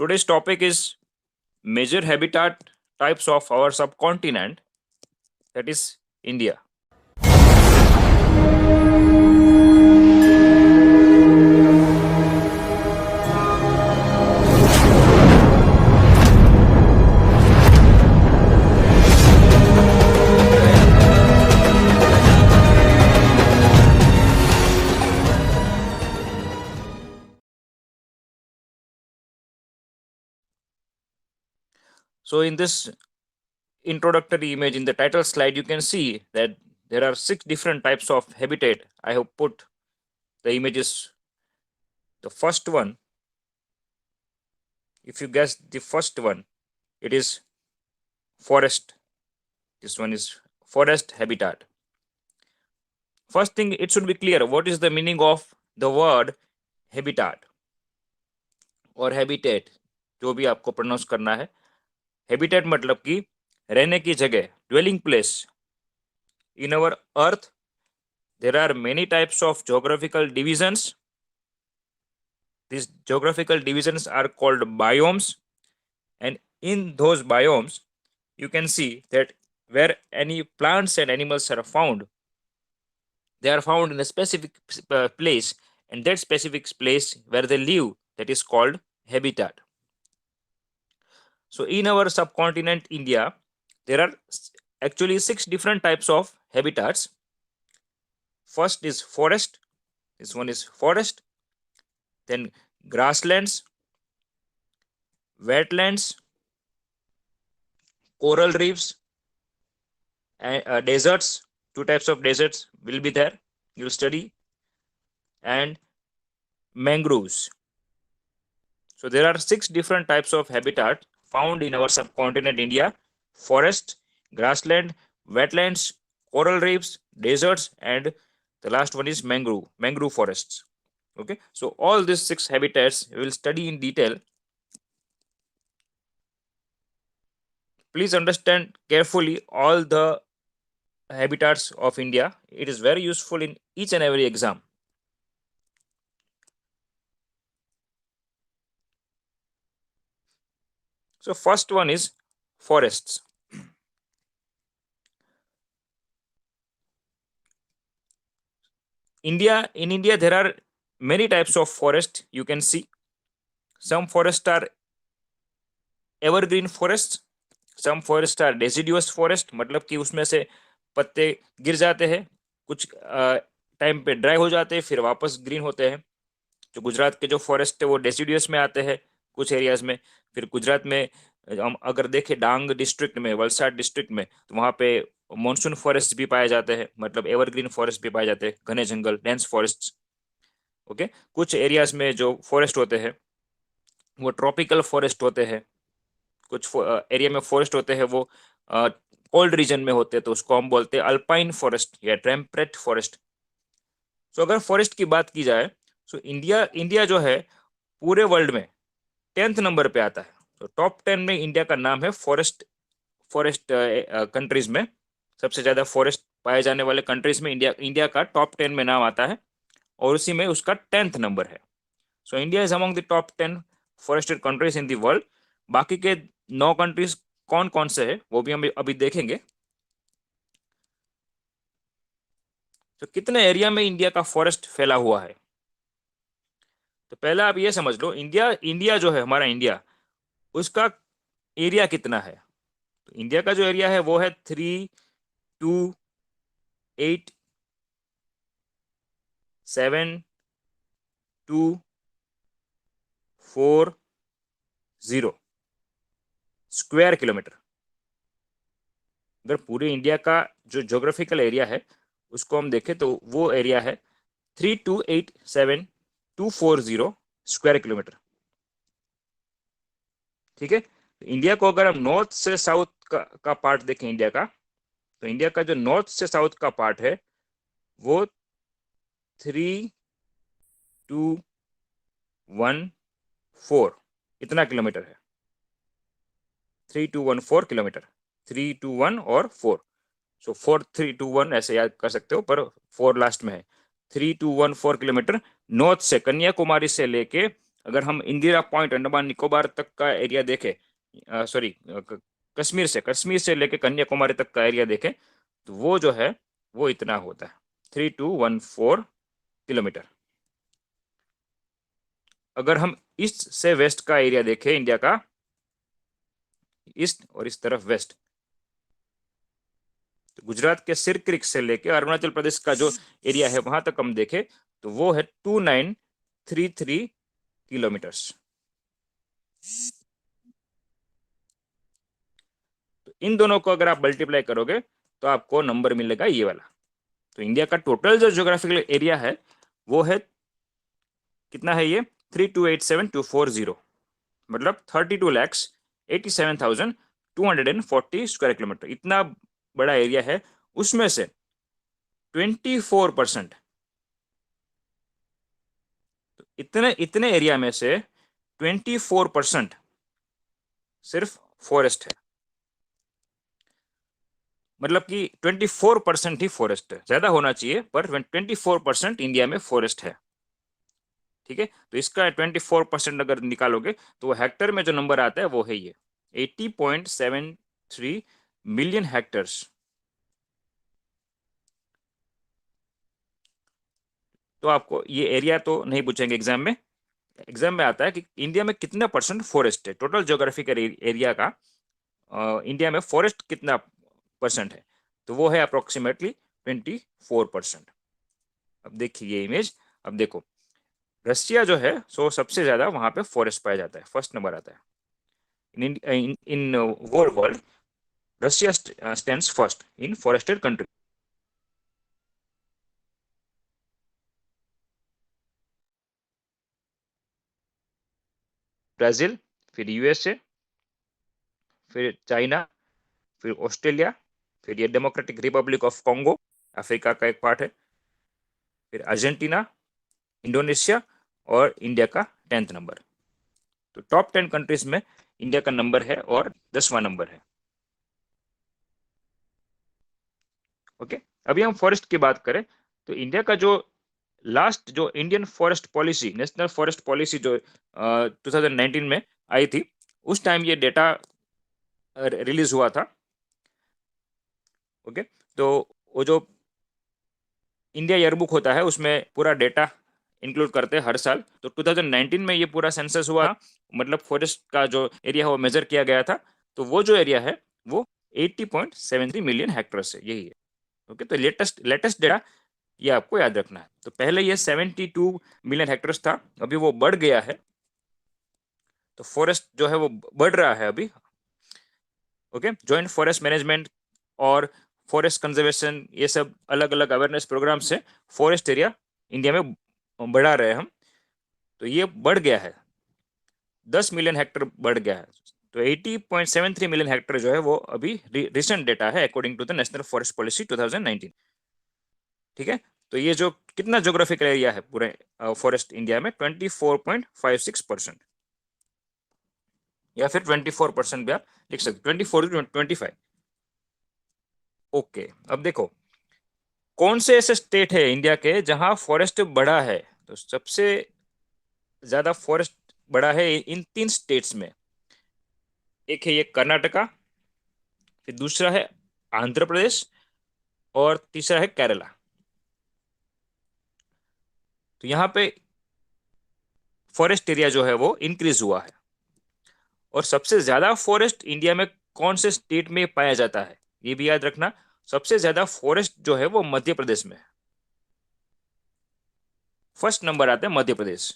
Today's topic is major habitat types of our subcontinent, that is India. So in this introductory image in the title slide, you can see that there are 6 different types of habitat. I have put the images. The first one, if you guess the first one, it is forest. This one is forest habitat. First thing, it should be clear what is the meaning of the word habitat और habitat, जो भी आपको pronounce करना है. Habitat मतलब कि रहने की जगह, dwelling place. In our earth there are many types of geographical divisions. These geographical divisions are called biomes, and in those biomes you can see that where any plants and animals are found, they are found in a specific place, and that specific place where they live, that is called habitat. So in our subcontinent India, there are actually 6 different types of habitats. First is forest. This one is forest. Then grasslands, wetlands, coral reefs, and deserts. 2 types of deserts will be there, you'll study, and mangroves. So there are 6 different types of habitat found in our subcontinent India: forest, grassland, wetlands, coral reefs, deserts, and the last one is mangrove forests. Okay, so all these 6 habitats we will study in detail. Please understand carefully all the habitats of India. It is very useful in each and every exam. So first one is forests. In India there are many types of forest. You can see some forests are evergreen forests, some forests are deciduous forest, मतलब कि उसमें से पत्ते गिर जाते हैं, कुछ time पे ड्राई हो जाते हैं, फिर वापस ग्रीन होते हैं. जो गुजरात के जो फॉरेस्ट है वो डेसिडियस में आते हैं कुछ एरियाज में. फिर गुजरात में हम अगर देखें डांग डिस्ट्रिक्ट में, वलसाड डिस्ट्रिक्ट में, तो वहाँ पे मॉनसून फॉरेस्ट भी पाए जाते हैं, मतलब एवरग्रीन फॉरेस्ट भी पाए जाते हैं, घने जंगल, डेंस फॉरेस्ट. ओके, कुछ एरियाज में जो फॉरेस्ट होते हैं वो ट्रॉपिकल फॉरेस्ट होते हैं. कुछ एरिया में फॉरेस्ट होते हैं वो कोल्ड रीजन में होते हैं, तो उसको हम बोलते हैं अल्पाइन फॉरेस्ट या टेम्परेट फॉरेस्ट. तो अगर फॉरेस्ट की बात की जाए तो इंडिया जो है पूरे वर्ल्ड में 10th नंबर पे आता है. तो टॉप 10 में इंडिया का नाम है फॉरेस्ट कंट्रीज में. सबसे ज्यादा फॉरेस्ट पाए जाने वाले कंट्रीज में इंडिया का टॉप 10 में नाम आता है, और उसी में उसका 10th नंबर है. So India is among the top 10 forested countries in the world. बाकी के 9 कंट्रीज कौन कौन से है वो भी हम अभी देखेंगे. तो कितने एरिया में इंडिया का फॉरेस्ट फैला हुआ है, तो पहले आप ये समझ लो, इंडिया जो है हमारा इंडिया, उसका एरिया कितना है. तो इंडिया का जो एरिया है वो है 328,7,2,4,0 स्क्वायर किलोमीटर. अगर पूरे इंडिया का जो ज्योग्राफिकल एरिया है उसको हम देखें तो वो एरिया है 328,7,2,4,0 स्क्वायर किलोमीटर. ठीक है. तो इंडिया को अगर हम नॉर्थ से साउथ का पार्ट देखें इंडिया का, तो इंडिया का जो नॉर्थ से साउथ का पार्ट है वो 3,2,1,4 इतना किलोमीटर है. 3,2,1,4 किलोमीटर, 3,2,1 और 4. सो 4,3,2,1 ऐसे याद कर सकते हो, पर 4 लास्ट में है. 3,2,1,4 किलोमीटर नॉर्थ से, कन्याकुमारी से लेके अगर हम इंदिरा पॉइंट अंडमान निकोबार तक का एरिया देखें, सॉरी, कश्मीर से लेके कन्याकुमारी तक का एरिया देखें, तो वो जो है वो इतना होता है, 3214 किलोमीटर। अगर हम ईस्ट से वेस्ट का एरिया देखें इंडिया का, ईस्ट और इस तरफ वेस्ट, तो गुजरात के सिरक्रिक से लेके अरुणाचल प्रदेश का जो एरिया है वहां तक हम देखें तो वो है 2933 किलोमीटर्स। तो इन दोनों को अगर आप मल्टीप्लाई करोगे तो आपको नंबर मिलेगा ये वाला। तो इंडिया का टोटल जो ज्योग्राफिकल एरिया है वो है कितना है, ये 3287240, मतलब 32,87,240 स्क्वायर किलोमीटर, इतना बड़ा एरिया है। उसमें से 24%, तो इतने इतने एरिया में से 24% सिर्फ फॉरेस्ट है, मतलब कि 24% ही फॉरेस्ट है। ज्यादा होना चाहिए पर 24% इंडिया में फॉरेस्ट है। ठीक है, तो इसका 24% अगर निकालोगे तो वो हेक्टर में जो नंबर आता है वो है ये 80.73 मिलियन हेक्टर्स। तो आपको ये एरिया तो नहीं पूछेंगे एग्जाम में। एग्जाम में आता है कि इंडिया में कितना परसेंट फॉरेस्ट है, टोटल ज्योग्राफिकल एरिया का इंडिया में फॉरेस्ट कितना परसेंट है, तो वो है अप्रोक्सीमेटली 24%। अब देखिए ये इमेज, अब देखो रसिया जो है सो सबसे ज्यादा वहां पे फॉरेस्ट पाया जाता है, फर्स्ट नंबर आता है in world. Russia stands first in forested country. Brazil, फिर यूएसए, फिर चाइना, फिर ऑस्ट्रेलिया, फिर ये democratic Republic of Congo, Africa का एक पार्ट है, फिर अर्जेंटीना, इंडोनेशिया और इंडिया का 10th नंबर। तो टॉप 10 कंट्रीज में इंडिया का नंबर है और 10वां नंबर है। ओके, अभी हम फॉरेस्ट की बात करें तो इंडिया का जो लास्ट जो Indian forest policy, national forest policy जो 2019 में आई थी, उस टाइम ये डेटा रिलीज हुआ था। ओके, तो वो जो इंडिया ईयरबुक होता है उसमें पूरा डेटा इंक्लूड करते हैं हर साल। तो 2019 में ये पूरा सेंसस हुआ, मतलब फॉरेस्ट का जो एरिया है वो मेजर किया गया था। तो वो जो एरिया है वो 80.73 मिलियन हेक्टर्स है, यही है। ओके, तो लेटेस्ट लेटेस्ट डेटा ये आपको याद रखना है। तो पहले ये 72 मिलियन हेक्टर्स था, अभी वो बढ़ गया है। तो फॉरेस्ट जो है वो बढ़ रहा है अभी। ओके, जॉइंट फॉरेस्ट मैनेजमेंट और फॉरेस्ट कंजर्वेशन, ये सब अलग अलग अवेयरनेस प्रोग्राम से फॉरेस्ट एरिया इंडिया में बढ़ा रहे हैं हम। तो ये बढ़ गया है, 10 मिलियन हेक्टर बढ़ गया है। तो 80.73 मिलियन हेक्टर जो है वो अभी रिसेंट डेटा है according to the national forest policy 2019। ठीक है, तो ये जो कितना ज्योग्राफिकल एरिया है पूरे फॉरेस्ट इंडिया में, 24.56%, या फिर 24% भी आप लिख सकते, 24 to 25। ओके, अब देखो कौन से ऐसे स्टेट है इंडिया के जहां फॉरेस्ट बड़ा है। तो सबसे ज्यादा फॉरेस्ट बड़ा है इन 3 स्टेट्स में। एक है ये कर्नाटका, फिर दूसरा है आंध्र प्रदेश और तीसरा है केरला। तो यहाँ पे फॉरेस्ट एरिया जो है वो इंक्रीज हुआ है। और सबसे ज्यादा फॉरेस्ट इंडिया में कौन से स्टेट में पाया जाता है, ये भी याद रखना। सबसे ज्यादा फॉरेस्ट जो है वो मध्य प्रदेश में है। फर्स्ट नंबर आता है मध्य प्रदेश।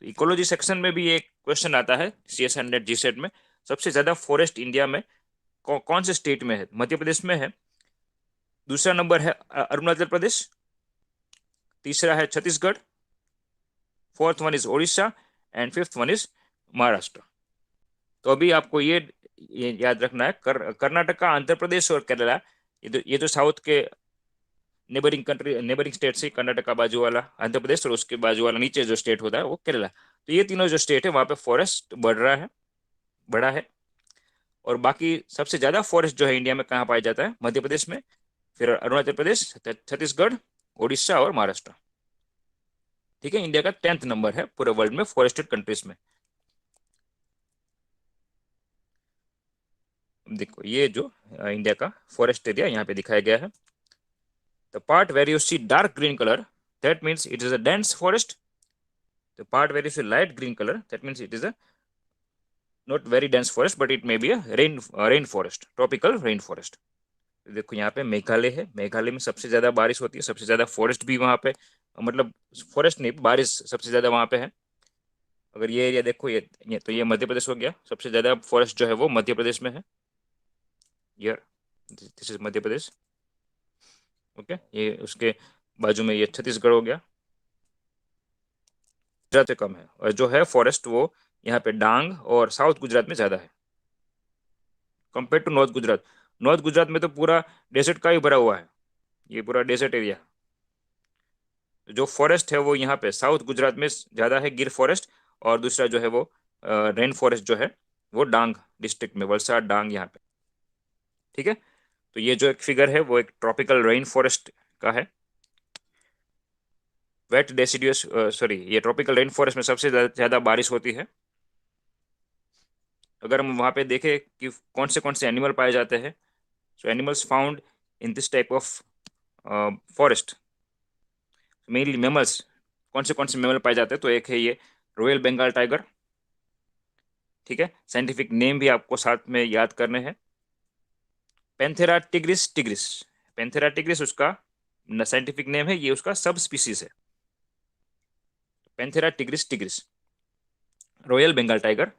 तो इकोलॉजी सेक्शन में भी एक क्वेश्चन आता है CS 100 GSET में, सबसे ज्यादा फॉरेस्ट इंडिया में कौन से स्टेट में है, मध्य प्रदेश में है। दूसरा नंबर है अरुणाचल प्रदेश, तीसरा है Chhattisgarh, fourth one is Orissa and fifth one is Maharashtra. तो अभी आपको ये याद रखना है, कर्नाटका, आंध्र प्रदेश और केरला, ये जो साउथ के नेबरिंग कंट्री, नेबरिंग स्टेट से, कर्नाटका बाजू वाला आंध्र प्रदेश और उसके बाजू वाला नीचे जो स्टेट होता है वो केरला। तो ये तीनों जो स्टेट है वहां पे फॉरेस्ट बढ़ रहा है, बड़ा है। और बाकी सबसे ज्यादा फॉरेस्ट जो है इंडिया में कहाँ पाया जाता है, मध्य प्रदेश में, फिर अरुणाचल प्रदेश, छत्तीसगढ़, उड़ीसा और महाराष्ट्र। ठीक है, इंडिया का 10th नंबर है पूरे वर्ल्ड में फॉरेस्टेड कंट्रीज में। देखो ये जो इंडिया का फॉरेस्ट एरिया यहाँ पे दिखाया गया है, the part where you see dark green colour that means it is a dense forest, the part where you see light green colour that means it is a not very dense forest but it may be a rain forest, tropical rain forest. देखो यहाँ पे मेघालय है, मेघालय में सबसे ज्यादा बारिश होती है, सबसे ज्यादा फॉरेस्ट भी वहाँ पे, मतलब फॉरेस्ट नहीं, बारिश सबसे ज्यादा वहाँ पे है। अगर ये एरिया देखो, ये तो ये मध्य प्रदेश हो गया, सबसे ज्यादा फॉरेस्ट जो है वो मध्य प्रदेश में है। Yeah this is Madhya Pradesh. Okay, ये उसके बाजू में ये छत्तीसगढ़ हो गया, गुजरात से कम है, और जो है फॉरेस्ट वो यहाँ पे डांग और साउथ गुजरात में ज्यादा है compare to north Gujarat. North Gujarat में तो पूरा डेजर्ट का ही भरा हुआ है, ये पूरा डेजर्ट एरिया। जो फॉरेस्ट है वो यहाँ पे साउथ गुजरात में ज्यादा है, गिर फॉरेस्ट, और दूसरा जो है वो रेन फॉरेस्ट जो है वो डांग डिस्ट्रिक्ट में, वलसाड डांग यहाँ पे। ठीक है, तो ये जो एक फिगर है वो एक ट्रॉपिकल रेन फॉरेस्ट का है। वेट डेसिडियस सॉरी, ये ट्रॉपिकल रेन फॉरेस्ट में सबसे ज्यादा बारिश होती है। अगर हम वहाँ पे देखें कि कौन से एनिमल पाए जाते हैं, सो animals found in this type of forest, mainly mammals. कौन से मेमल पाए जाते हैं, तो एक है ये रॉयल बंगाल टाइगर। ठीक है, साइंटिफिक नेम भी आपको साथ में याद करने हैं, Panthera tigris tigris. Panthera tigris उसका साइंटिफिक नेम है, ये उसका सब स्पीसीज है, Panthera tigris tigris, royal Bengal tiger.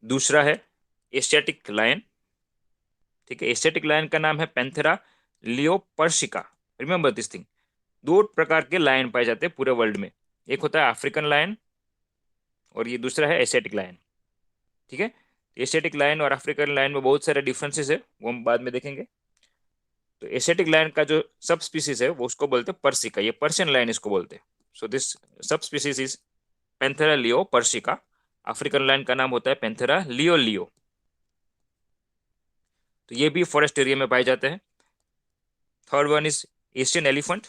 दूसरा है एशियाटिक लायन। ठीक है, एशियाटिक लायन का नाम है पेंथेरा लियोपर्सिका। रिमेंबर दिस थिंग, दो प्रकार के लायन पाए जाते हैं पूरे वर्ल्ड में, एक होता है अफ्रीकन लायन और ये दूसरा है एशियाटिक लायन। ठीक है, एशियाटिक लायन और अफ्रीकन लायन में बहुत सारे डिफरेंसेस है, वो हम बाद में देखेंगे। तो एशियाटिक लायन का जो सब स्पीसीज है वो उसको बोलते हैं पर्सिका, ये पर्शियन लायन इसको बोलते हैं। So this subspecies is Panthera leo persica. African lion का नाम होता है पेंथेरा लियो लियो। तो ये भी फॉरेस्ट एरिया में पाए जाते हैं। Third one is Asian elephant,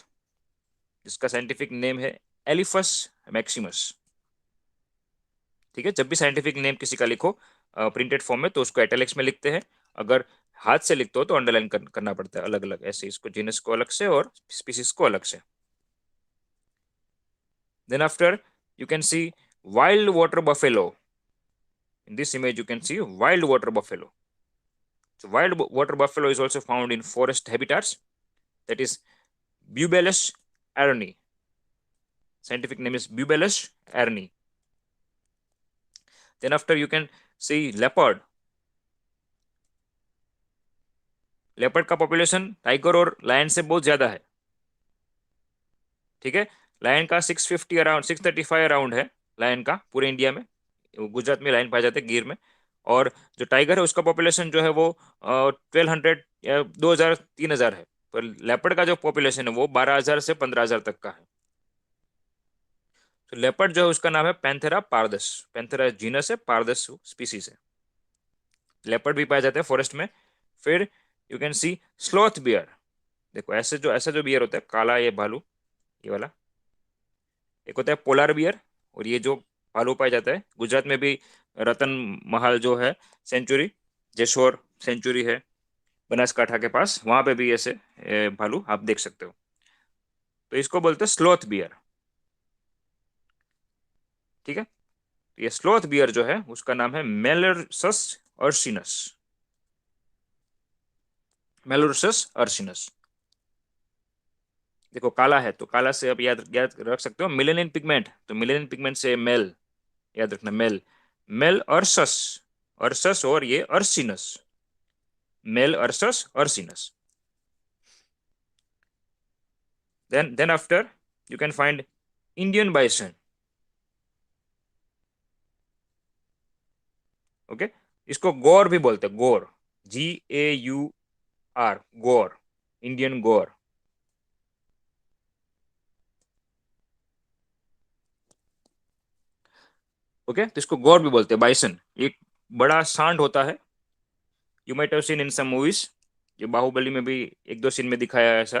जिसका साइंटिफिक नेम है एलिफस मैक्सिमस। ठीक है, जब भी साइंटिफिक नेम किसी का लिखो प्रिंटेड फॉर्म में तो उसको इटैलिक्स में लिखते हैं, अगर हाथ से लिखते हो तो अंडरलाइन करना पड़ता है अलग अलग, ऐसे इसको जीनस को अलग से और स्पीसीज को अलग से। Then after you can see wild water buffalo. in this image you can see wild water buffalo. So wild water buffalo is also found in forest habitats, that is Bubelus arni. Scientific name is Bubelus arni. Then after you can see leopard. Leopard का population tiger और lion से बहुत ज्यादा है। ठीक है, lion का 650 around 635 around है लायन का पूरे इंडिया में, गुजरात में लायन पाए जाते हैं गिर में। और जो टाइगर है उसका पॉपुलेशन जो है वो 1200 या 2000 3000 है, पर लेपर्ड का जो पॉपुलेशन है वो 12,000 से 15,000 तक का है। तो लेपर्ड जो है उसका नाम है पैंथेरा पारदस, पैंथेरा जीनस है, पारदस स्पीसीज है। लेपर्ड भी पाए जाते हैं फॉरेस्ट में। फिर you can C sloth bear. देखो ऐसा जो बियर होता है काला, ये भालू, ये वाला, एक होता है पोलार बियर, और ये जो भालू पाया जाता है गुजरात में भी, रतन महल जो है सेंचुरी, जेशोर सेंचुरी है बनासकाठा के पास, वहां पे भी ऐसे भालू आप देख सकते हो। तो इसको बोलते हैं स्लोथ बियर। ठीक है, तो ये स्लोथ बियर जो है उसका नाम है मेलरसस अर्सिनस, मेलरसस अर्सिनस। देखो काला है तो काला से आप याद रख सकते हो मिलेनियन पिगमेंट, तो मिलेनियन पिगमेंट से मेल, याद रखना मेल, मेल अर्सस, अर्सस और ये ursinus, Melursus ursinus. then after you can find Indian bison. Okay, इसको गौर भी बोलते हैं, gaur, GAUR, gaur, Indian gaur. Okay, तो इसको गौर भी बोलते हैं, बाइसन एक बड़ा सांड होता है, you might have seen in some movies, ये बाहुबली में भी एक दो सीन में दिखाया है ऐसा।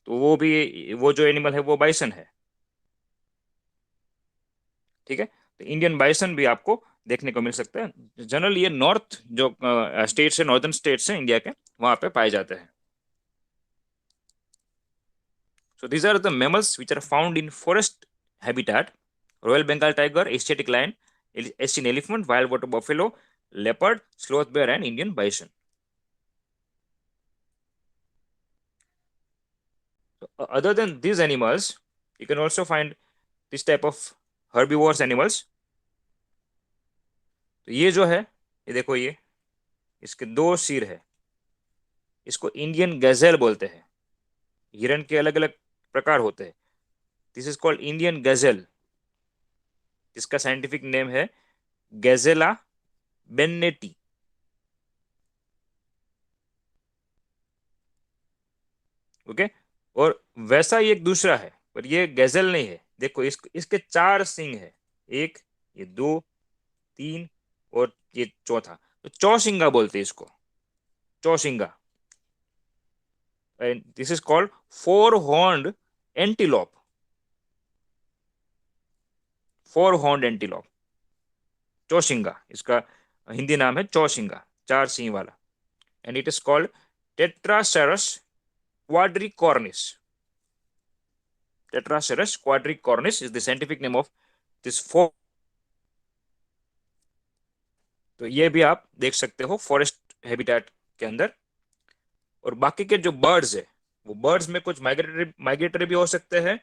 तो वो भी, वो जो एनिमल है वो बाइसन है। ठीक है, तो इंडियन बाइसन भी आपको देखने को मिल सकता है। जनरली ये नॉर्थ जो स्टेट्स है, नॉर्दर्न स्टेट्स हैं इंडिया के, वहां पे पाए जाते हैं। So these are the mammals which are found in forest habitat: Royal Bengal tiger, Asiatic lion, Asian elephant, wild water buffalo, leopard, sloth bear, and Indian bison. So, other than these animals, you can also find this type of herbivores animals. तो ये जो है, ये देखो, ये इसके दो सिर है। इसको इंडियन गजेल बोलते हैं। हिरन के अलग अलग प्रकार होते हैं। This is called Indian Gazelle, जिसका साइंटिफिक नेम है गैजेला बेन्नेटी। ओके, और वैसा ही एक दूसरा है, पर ये गैजेल नहीं है। देखो, इसके चार सिंग है। एक, ये दो, तीन, और ये चौथा। तो चौसिंगा बोलते हैं इसको, chousingha. And this is called four horned antelope. Four horned antelope, chousingha इसका हिंदी नाम है, चौसिंगा, चार सिंह वाला। And it is called Tetracerus quadricornis. Tetracerus quadricornis is the scientific name of this four. तो ये भी आप देख सकते हो फॉरेस्ट हैबिटेट के अंदर। और बाकी के जो बर्ड्स है, वो बर्ड्स में कुछ माइग्रेटरी माइग्रेटरी भी हो सकते हैं,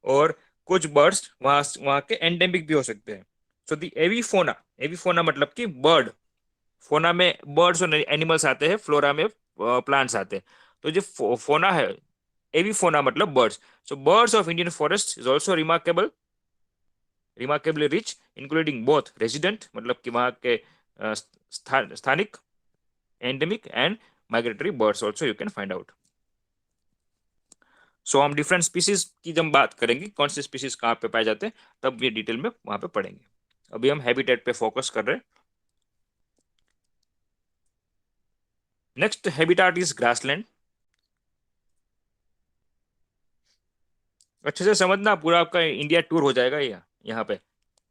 और कुछ बर्ड्स वहाँ वहाँ के एंडेमिक भी हो सकते हैं। सो दी एविफोना, एविफोना मतलब कि बर्ड। फोना में बर्ड्स और एनिमल्स आते हैं, फ्लोरा में प्लांट्स आते हैं। तो जो फोना है, एविफोना मतलब birds. So birds of Indian forest is also remarkably rich, including both resident मतलब कि वहाँ के स्थानिक, endemic and migratory birds also you can find out. So हम डिफरेंट स्पीसीज की जब बात करेंगे, कौन से स्पीसीज कहाँ पे पाए जाते हैं, तब ये डिटेल में वहां पे पढ़ेंगे। अभी हम हैबिटेट पे फोकस कर रहे हैं। Next habitat is grassland. अच्छे से समझना, पूरा आपका इंडिया टूर हो जाएगा ये यहाँ पे।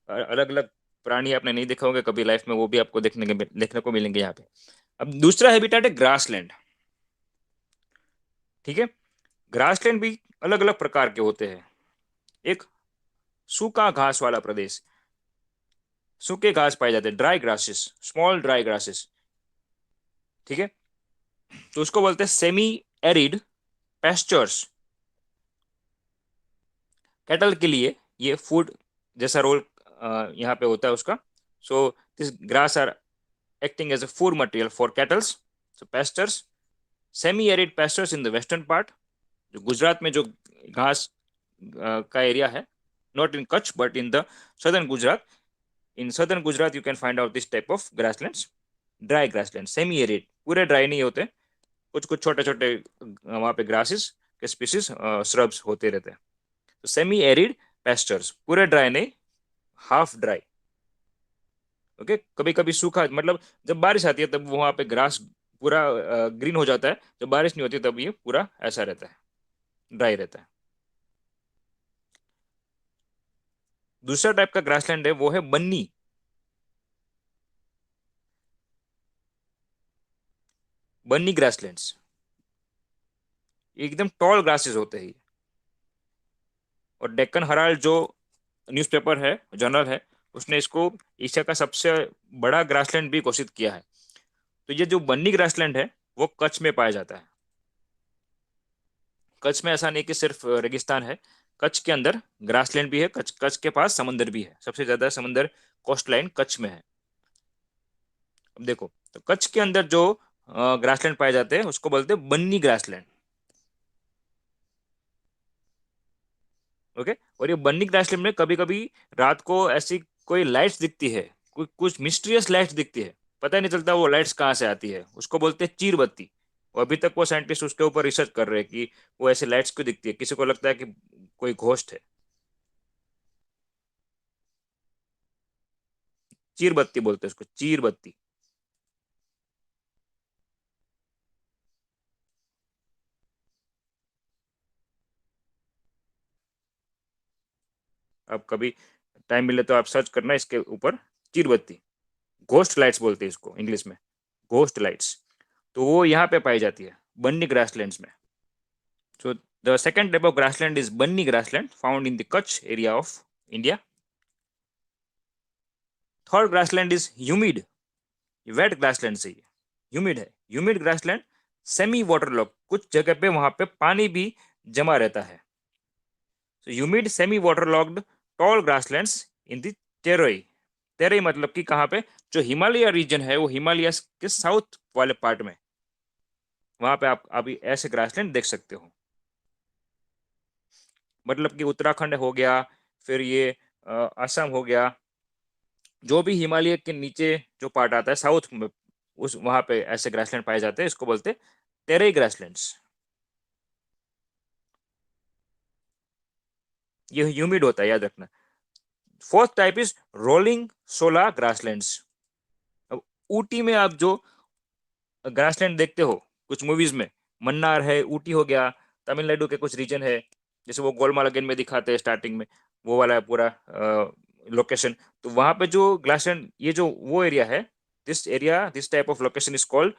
अलग अलग प्राणी आपने नहीं देखा होंगे कभी लाइफ में, वो भी आपको देखने को मिलेंगे यहाँ पे। अब दूसरा हैबिटेट है ग्रासलैंड। ठीक है, ग्रासलैंड भी अलग अलग प्रकार के होते हैं। एक, सूखा घास वाला प्रदेश, सूखे घास पाए जाते हैं, dry grasses, small dry grasses. ठीक है, तो उसको बोलते हैं सेमी एरिड पेस्चर्स। कैटल के लिए ये फूड जैसा रोल यहाँ पे होता है उसका। So this grass are acting as a food material for cattles. So pastures, semi arid pastures in the western part, जो गुजरात में जो घास का एरिया है, not in Kutch but in the southern Gujarat. In southern Gujarat you can find out this type of grasslands, dry grassland, semi arid, पूरे dry नहीं होते। कुछ कुछ छोटे छोटे वहाँ पे ग्रासेस के स्पीसीज, श्रब्स होते रहते हैं। तो सेमी एरिड पेस्चर्स, पूरे ड्राई नहीं, हाफ ड्राई। ओके, कभी कभी सूखा, मतलब जब बारिश आती है तब वहां पे ग्रास पूरा ग्रीन हो जाता है, जब बारिश नहीं होती तब ये पूरा ऐसा रहता है, ड्राई रहता है। दूसरा टाइप का ग्रासलैंड है, वो है बन्नी। बन्नी ग्रासलैंड्स एकदम टॉल ग्रासेस होते हैं। और डेक्कन हराल्ड जो न्यूज़पेपर है, जर्नल है, उसने इसको एशिया का सबसे बड़ा ग्रासलैंड भी घोषित किया है। तो ये जो बन्नी ग्रासलैंड है, वो कच्छ में पाया जाता है। कच्छ में ऐसा नहीं कि सिर्फ रेगिस्तान है, कच्छ के अंदर ग्रासलैंड भी है। कच्छ कच्छ के पास समंदर भी है, सबसे ज्यादा समंदर कोस्ट लाइन कच्छ में है। अब देखो, तो कच्छ के अंदर जो ग्रासलैंड पाए जाते हैं उसको बोलते हैं बन्नी ग्रासलैंड। ओके, और ये बन्नी ग्रासलैंड में कभी कभी रात को ऐसी कोई लाइट्स दिखती है, कुछ मिस्टीरियस लाइट्स दिखती है, पता ही नहीं चलता वो लाइट्स कहाँ से आती है, उसको बोलते हैं चीर बत्ती। और अभी तक वो साइंटिस्ट उसके ऊपर रिसर्च कर रहे हैं कि वो ऐसी लाइट्स क्यों दिखती है, किसी को लगता है कि कोई घोस्ट है। चीर बत्ती बोलते हैं उसको, चीर बत्ती। अब कभी टाइम मिले तो आप सर्च करना इसके ऊपर, चीरबत्ती, घोस्ट लाइट्स बोलते हैं इसको इंग्लिश में, घोस्ट लाइट्स। तो वो यहाँ पे पाई जाती है बन्नी ग्रासलैंड्स में। So the second type of grassland is Banni grassland found in the Kutch area of India. Third grassland is humid, wet grassland से, ह्यूमिड है। Humid grassland semi water lock, कुछ जगह पे वहां पे पानी भी जमा रहता है। So humid semi waterlogged tall grasslands in the टेरोई। टेरोई मतलब कि कहाँ पे, जो हिमालय रीजन है वो हिमालय के साउथ वाले पार्ट में, वहां पे आप अभी ऐसे ग्रासलैंड देख सकते हो। मतलब कि उत्तराखंड हो गया, फिर ये असम हो गया, जो भी हिमालय के नीचे जो पार्ट आता है साउथ में, उस वहां पे ऐसे ग्रासलैंड पाए जाते हैं, इसको बोलते हैं टेरेई ग्रासलैंड्स। ये ह्यूमिड होता है, याद रखना। फोर्थ टाइप इज रोलिंग सोला ग्रासलैंड्स। अब ऊटी में आप जो ग्रासलैंड देखते हो कुछ मूवीज में, मन्नार है, ऊटी हो गया, तमिलनाडु के कुछ रीजन है, जैसे वो गोलमाल अगेन में दिखाते हैं स्टार्टिंग में, वो वाला पूरा लोकेशन। तो वहां पे जो ग्रासलैंड, ये जो वो एरिया है, this area, this type of location is called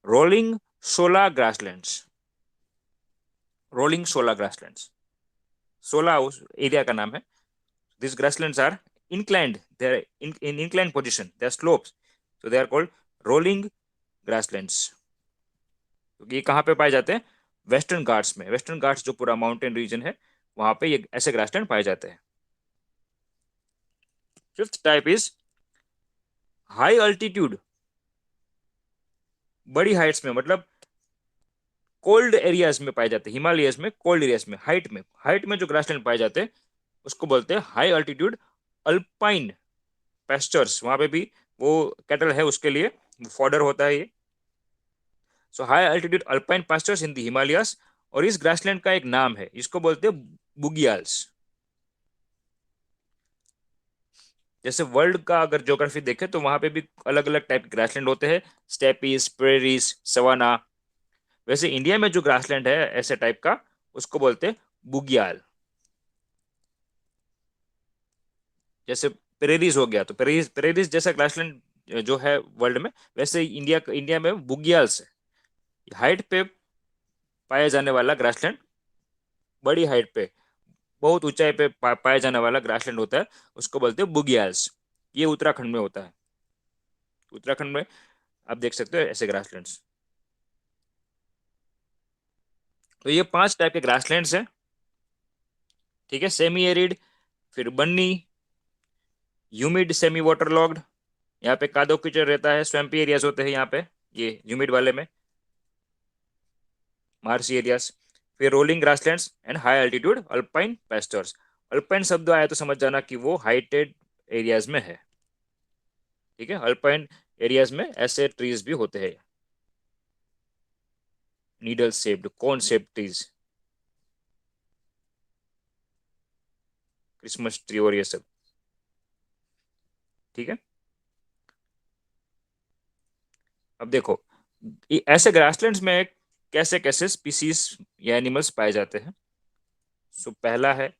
rolling सोला ग्रासलैंड्स। रोलिंग सोला ग्रासलैंड्स, सोला उस एरिया का नाम है। These grasslands are inclined, they are in inclined position, they are slopes, so they are called rolling grasslands। तो ये कहाँ पे पाए जाते हैं, वेस्टर्न घाट्स में। वेस्टर्न घाट्स जो पूरा माउंटेन रीजन है, वहां पे ये ऐसे ग्रासलैंड पाए जाते हैं। Fifth type is high altitude, बड़ी हाइट्स में, मतलब कोल्ड एरियाज में पाए जाते हैं, हिमालयस में कोल्ड एरियाज में, हाइट में जो ग्रासलैंड पाए जाते हैं उसको बोलते हैं हाई अल्टीट्यूड अल्पाइन पेस्चर्स। वहां पे भी वो कैटल है, उसके लिए फॉडर होता है ये। So high altitude alpine pastures in the Himalayas. और इस ग्रासलैंड का एक नाम है, इसको बोलते हैं बुगियाल्स। जैसे वर्ल्ड का अगर ज्योग्राफी देखें तो वहां पे भी अलग अलग टाइप के ग्रासलैंड होते हैं, स्टेपीज, प्रेरीज, सवाना। वैसे इंडिया में जो ग्रासलैंड है ऐसे टाइप का, उसको बोलते हैं बुगियाल। जैसे प्रेरीज हो गया, तो प्रेरीज प्रेरीज जैसा ग्रासलैंड जो है वर्ल्ड में, वैसे इंडिया इंडिया में बुगियाल्स है। हाइट पे पाया जाने वाला ग्रासलैंड, बड़ी हाइट पे, बहुत ऊंचाई पे पाया जाने वाला ग्रासलैंड होता है, उसको बोलते हैं बुगियाल्स। ये उत्तराखंड में होता है। उत्तराखंड में आप देख सकते हो ऐसे ग्रासलैंड्स। तो ये 5 टाइप के ग्रासलैंड्स हैं, ठीक है। सेमी एरिड, फिर बन्नी, ह्यूमिड सेमी वाटर लॉग्ड, यहाँ पे कादो कीचड़ रहता है, स्वैम्पी एरियाज होते हैं यहाँ पे, ये ह्यूमिड वाले में, मार्सी एरियाज। फिर rolling grasslands and high altitude alpine pesters. Alpine शब्द आया तो समझ जाना कि वो हाइटेड एरियाज में है, ठीक है। अल्पाइन एरियाज में ऐसे ट्रीज भी होते हैं, नीडल शेप्ड, कोन शेप्ड ट्रीज, क्रिसमस ट्री और ये सब, ठीक है। अब देखो, ऐसे ग्रासलैंड्स में कैसे कैसे स्पीसीज या एनिमल्स पाए जाते हैं। सो पहला है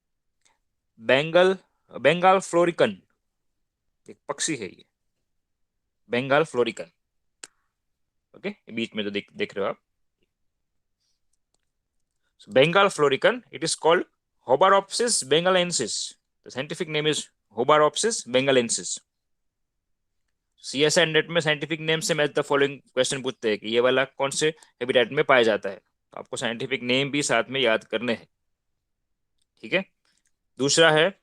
बेंगल बंगाल फ्लोरिकन, एक पक्षी है ये, बंगाल फ्लोरिकन। ओके, बीच में जो देख रहे हो आप, Bengal florican, it is called Houbaropsis bengalensis. The scientific name is Houbaropsis bengalensis. CSIR NET में साइंटिफिक नेम से मैच द फॉलोइंग क्वेश्चन पूछते हैं कि ये वाला कौन से हैबिटेट में पाया जाता है, तो आपको साइंटिफिक नेम भी साथ में याद करने हैं, ठीक है। दूसरा है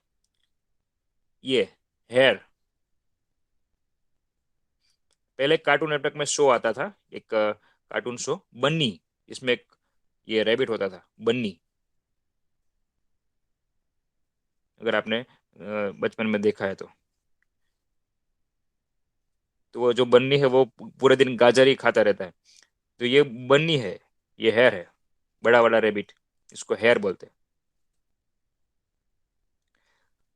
ये हेयर। पहले कार्टून नेटवर्क में शो आता था, एक कार्टून शो बन्नी, इसमें एक ये रैबिट होता था बन्नी, अगर आपने बचपन में देखा है तो वो जो बन्नी है वो पूरे दिन गाजर ही खाता रहता है। तो ये बन्नी है, ये हेयर है, बड़ा वाला रैबिट, इसको हेयर बोलते हैं।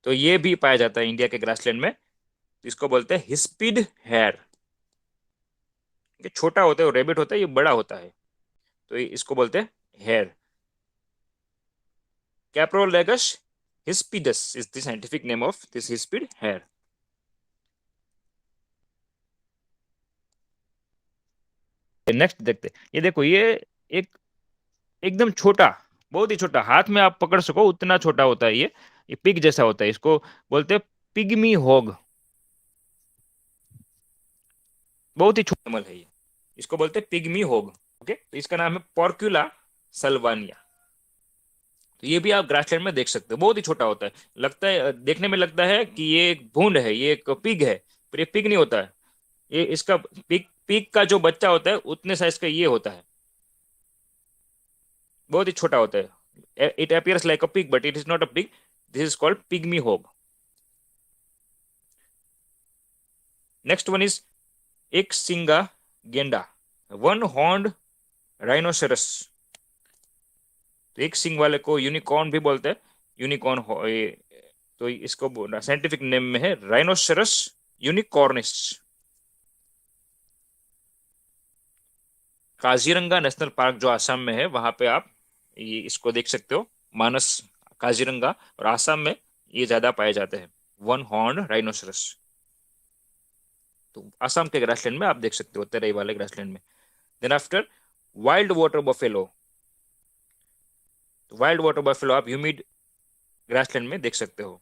तो ये भी पाया जाता है इंडिया के ग्रासलैंड में, तो इसको बोलते हैं हिस्पिड हेयर। ये छोटा होता है, रैबिट होता है, ये बड़ा होता है, तो इसको बोलते हैं hare. Caprolagus hispidus is the scientific name of this hispid hare. Next देखते हैं। ये देखो, ये एक एकदम छोटा, बहुत ही छोटा, हाथ में आप पकड़ सको उतना छोटा होता है ये पिग जैसा होता है। इसको बोलते हैं पिग्मी हॉग। बहुत ही छोटा एनिमल है ये, इसको बोलते हैं पिग्मी हॉग। ओके, तो इसका नाम है पोर्क्यूला सल्वानिया। तो ये भी आप ग्रासलैंड में देख सकते हो, बहुत ही छोटा होता है। लगता है, देखने में लगता है कि ये एक भूंड है, ये एक पिग है, पर ये पिग नहीं होता है। ये इसका पिग पिग का जो बच्चा होता है उतने साइज का ये होता है, बहुत ही छोटा होता है। It appears like a pig but it is not a pig, this is called pygmy hog. Next one इज एक सिंगा गेंडा, वन हॉर्न्ड राइनोसेरस। तो एक सिंग वाले को यूनिकॉर्न भी बोलते हैं। यूनिकॉर्न तो इसको साइंटिफिक नेम में है राइनोसेरस यूनिकॉर्निस। काजीरंगा नेशनल पार्क जो आसाम में है, वहां पे आप ये इसको देख सकते हो, मानस काजीरंगा, और आसाम में ये ज्यादा पाए जाते हैं, वन हॉर्न राइनोसरस। तो आसाम के ग्रासलैंड में आप देख सकते हो, तेरई वाले ग्रासलैंड में। Then after wild water buffalo. Wild water buffalo आप ह्यूमिड ग्रासलैंड में देख सकते हो।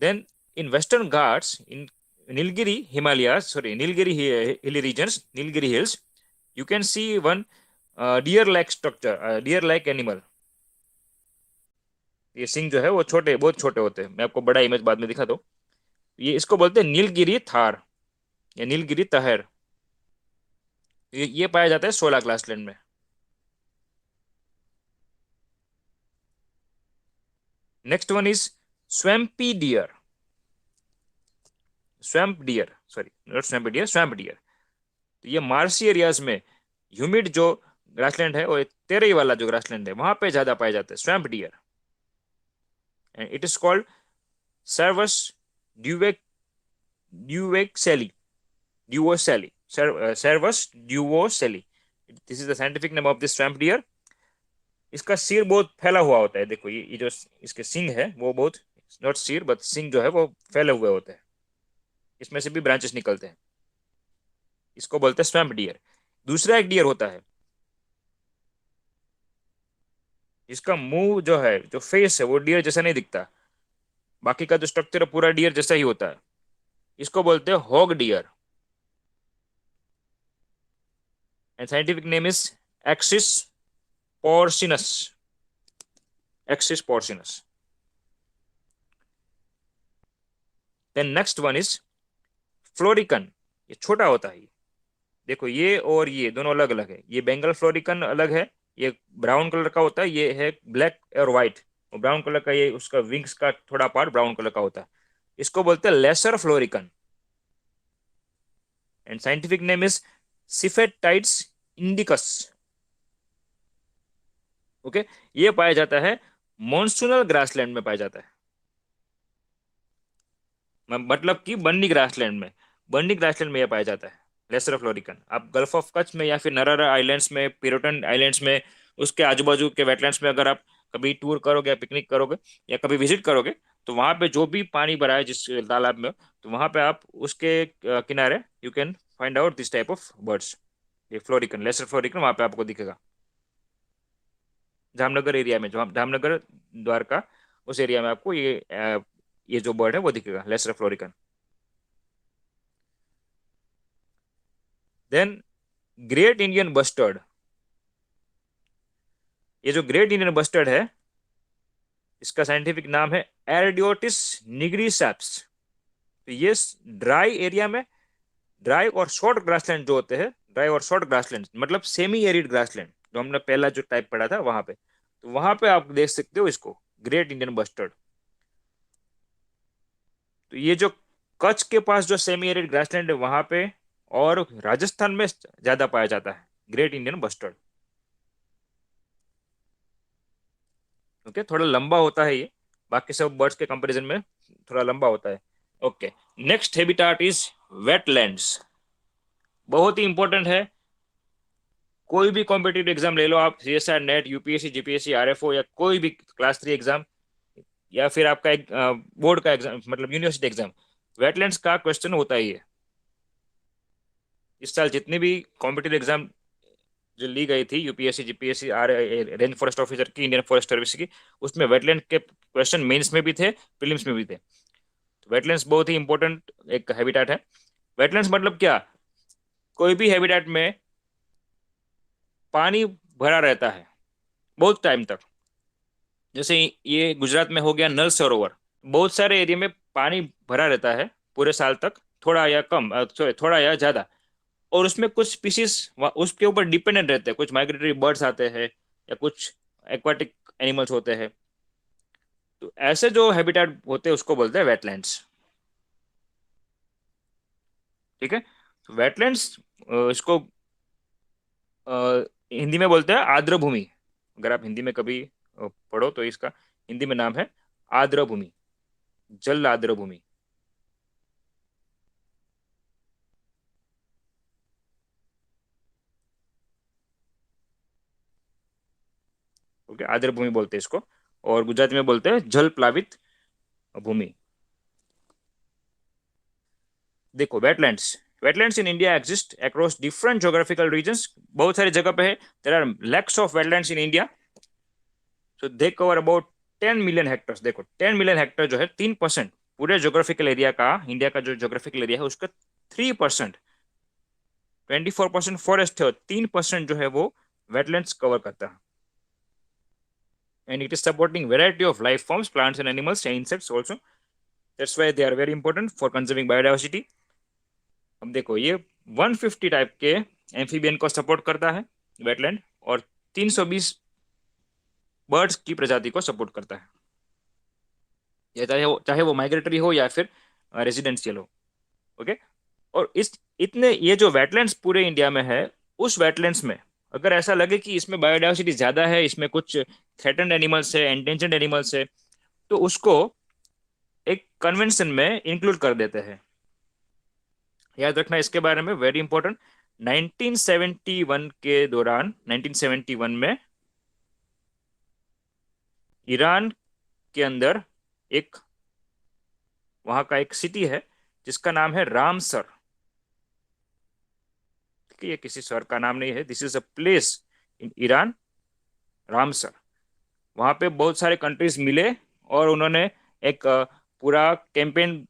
Then in Western Ghats in Nilgiri Himalaya, sorry Nilgiri hilly regions, Nilgiri hills, you can see one deer like structure, deer like animal। ये सिंग जो है वो छोटे, बहुत छोटे होते हैं। मैं आपको बड़ा इमेज बाद में दिखा दूं। ये इसको बोलते हैं नीलगिरी थार या नीलगिरी तहर। ये पाया जाता है 16 ग्रासलैंड में। Next one is swampy deer. Swamp deer, sorry not swampy deer, swamp deer. तो ये मार्सी एरियाज में ह्यूमिड जो ग्रासलैंड है, और तेरई वाला जो ग्रासलैंड है, वहां पे ज्यादा पाए जाते हैं swamp deer. And it is called Cervus duvauc duvaucelii duvaucelii, Cervus duvaucelii. This is the scientific name of this swamp deer. इसका सिर बहुत फैला हुआ होता है। देखो, ये जो इसके सिंग है वो बहुत, नॉट सिर बट सिंग जो है वो फैले हुए होते हैं, इसमें से भी ब्रांचेस निकलते हैं। इसको बोलते हैं स्वैम्प डियर। दूसरा एक डियर होता है, इसका मुंह जो है, जो फेस है, वो डियर जैसा नहीं दिखता। बाकी का जो स्ट्रक्चर है पूरा डियर जैसा ही होता है। इसको बोलते हैं hog deer. And scientific name is Axis porcinus. Axis porcinus. Then next one is florican. ये छोटा होता है। देखो, ये और ये दोनों अलग अलग है। ये बंगाल फ्लोरिकन अलग है, ये ब्राउन कलर का होता है। ये है ब्लैक और व्हाइट, और ब्राउन कलर का ये उसका विंग्स का थोड़ा पार्ट ब्राउन कलर का होता है। इसको बोलते हैं lesser florican. And scientific name is Sypheotides indicus. Okay, ये पाया जाता है मॉनसूनल ग्रासलैंड में पाया जाता है, मतलब कि बन्नी ग्रासलैंड में यह पाया जाता है लेसर फ्लोरिकन। आप गल्फ ऑफ कच्छ में या फिर नरारा आइलैंड्स में, पिरोटन आइलैंड्स में, उसके आजू बाजू के वेटलैंड्स में अगर आप कभी टूर करोगे या पिकनिक करोगे या कभी विजिट करोगे, तो वहां पे जो भी पानी भरा है जिस तालाब में, तो वहां पे आप उसके किनारे you can find out this type of birds. ये फ्लोरिकन, लेसर फ्लोरिकन वहां पे आपको दिखेगा। जामनगर एरिया में, जो जामनगर द्वारका, उस एरिया में आपको ये जो बर्ड है वो दिखेगा, lesser florican. Then great Indian bustard. ये जो ग्रेट इंडियन बस्टर्ड है, इसका साइंटिफिक नाम है एरडियोटिस निग्रिसैप्स। तो ये ड्राई एरिया में, ड्राई और शॉर्ट ग्रासलैंड जो होते हैं, ड्राई और शॉर्ट ग्रासलैंड मतलब सेमी एरिड ग्रासलैंड, जो हमने पहला जो टाइप पढ़ा था वहां पे, तो वहां पे आप देख सकते हो इसको, ग्रेट इंडियन बस्टर्ड। तो ये जो कच्छ के पास जो सेमी एरिड ग्रासलैंड है वहां पे, और राजस्थान में ज्यादा पाया जाता है ग्रेट इंडियन बस्टर्ड। ओके, थोड़ा लंबा होता है ये, बाकी सब बर्ड्स के कंपैरिजन में थोड़ा लंबा होता है। Okay, next habitat is wetlands. बहुत ही इंपॉर्टेंट है। कोई भी कॉम्पिटिटिव एग्जाम ले लो आप, CSR, net, UPSC, GPSC, RFO, या कोई भी क्लास 3 एग्जाम, या फिर आपका एक बोर्ड का एग्जाम, मतलब यूनिवर्सिटी एग्जाम, वेटलैंड्स का क्वेश्चन होता ही है। इस साल जितने भी कॉम्पिटिटिव एग्जाम जो ली गई थी, UPSC, GPSC, or range forest officer की, इंडियन फॉरेस्ट सर्विस की, उसमें वेटलैंड के क्वेश्चन मेंस में भी थे, प्रीलिम्स में भी थे। तो वेटलैंड्स बहुत ही इंपॉर्टेंट एक हैबिटेट है। वेटलैंड्स मतलब क्या? कोई भी हैबिटेट में पानी भरा रहता है बहुत टाइम तक। जैसे ये गुजरात में हो गया नल सरोवर, बहुत सारे एरिया में पानी भरा रहता है पूरे साल तक, थोड़ा या कम, सॉरी, थोड़ा या ज्यादा। और उसमें कुछ स्पीशीज उसके ऊपर डिपेंडेंट रहते हैं, कुछ माइग्रेटरी बर्ड्स आते हैं या कुछ एक्वाटिक एनिमल्स होते हैं। तो ऐसे जो हैबिटेट होते हैं उसको बोलते हैं वेटलैंड्स। ठीक है। वेटलैंड्स इसको हिंदी में बोलते हैं आर्द्र भूमि। अगर आप हिंदी में कभी पढ़ो तो इसका हिंदी में नाम है आर्द्र भूमि, जल आर्द्र भूमि। ओके, आर्द्र भूमि बोलते हैं इसको, और गुजराती में बोलते हैं जल प्लावित भूमि। देखो, wetlands, wetlands in India exist across different geographical regions. बहुत सारी जगह पे है। There are lakhs of wetlands in India. So they cover about 10 million hectares. देखो, 10 मिलियन हेक्टर जो है 3%, पूरे ज्योग्राफिकल एरिया का, इंडिया का जो ज्योग्राफिकल एरिया है उसका 3%। 24% फॉरेस्ट है और 3% जो है वो वेटलैंड्स कवर करता है। And it is supporting variety of life forms, plants and animals and insects also. That's why they are very important for conserving biodiversity. अब देखो, ये 150 टाइप के एम्फीबियन को सपोर्ट करता है वेटलैंड, और 320 बर्ड्स की प्रजाति को सपोर्ट करता है। या चाहे वो माइग्रेटरी हो या फिर रेजिडेंशियल हो। ओके। और इस इतने ये जो वेटलैंड्स पूरे इंडिया में है, उस वेटलैंड्स में अगर ऐसा लगे कि इसमें बायोडाइवर्सिटी ज्यादा है, इसमें कुछ थ्रेटन्ड एनिमल्स है, एंडेंजर्ड एनिमल्स है, तो उसको एक कन्वेंशन में इंक्लूड कर देते हैं। याद रखना इसके बारे में, वेरी इंपॉर्टेंट। 1971 के दौरान, 1971 में ईरान के अंदर एक, वहां का एक सिटी है जिसका नाम है रामसर। ठीक है, ये किसी शहर का नाम नहीं है, this is a place in Iran, Ramsar. वहां पे बहुत सारे कंट्रीज मिले और उन्होंने एक पूरा कैंपेन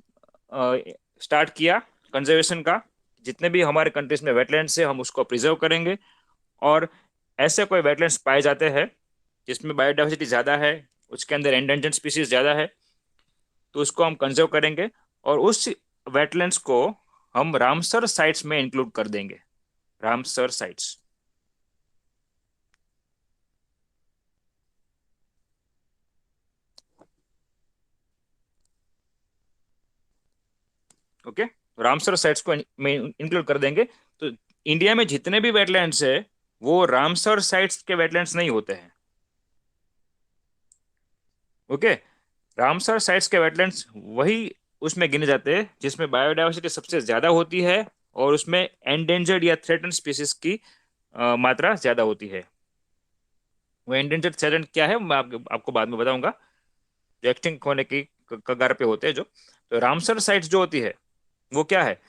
स्टार्ट किया कंजर्वेशन का। जितने भी हमारे कंट्रीज में वेटलैंड्स है हम उसको प्रिजर्व करेंगे, और ऐसे कोई वेटलैंड्स पाए जाते हैं जिसमें बायोडाइवर्सिटी ज़्यादा है, उसके अंदर एंडेंजर्ड स्पीसीज ज़्यादा है, तो उसको हम कंजर्व करेंगे, और उस वेटलैंड्स को हम रामसर साइट्स में इंक्लूड कर देंगे। Ramsar sites. Okay, Ramsar sites को में इंक्लूड कर देंगे। तो इंडिया में जितने भी वेटलैंड्स है वो रामसर साइट्स के वेटलैंड्स नहीं होते हैं। ओके। रामसर साइट्स के वेटलैंड्स वही उसमें गिने जाते हैं जिसमें बायोडाइवर्सिटी सबसे ज्यादा होती है, और उसमें एंडेंजर्ड या थ्रेटन स्पीसीज की मात्रा ज्यादा होती है। वो एंडेंजर्ड थ्रेटन क्या है मैं आपको बाद में बताऊंगा, जो एक्सटिंक्ट होने की कगार पे होते हैं जो। तो रामसर साइट्स जो होती है वो क्या है?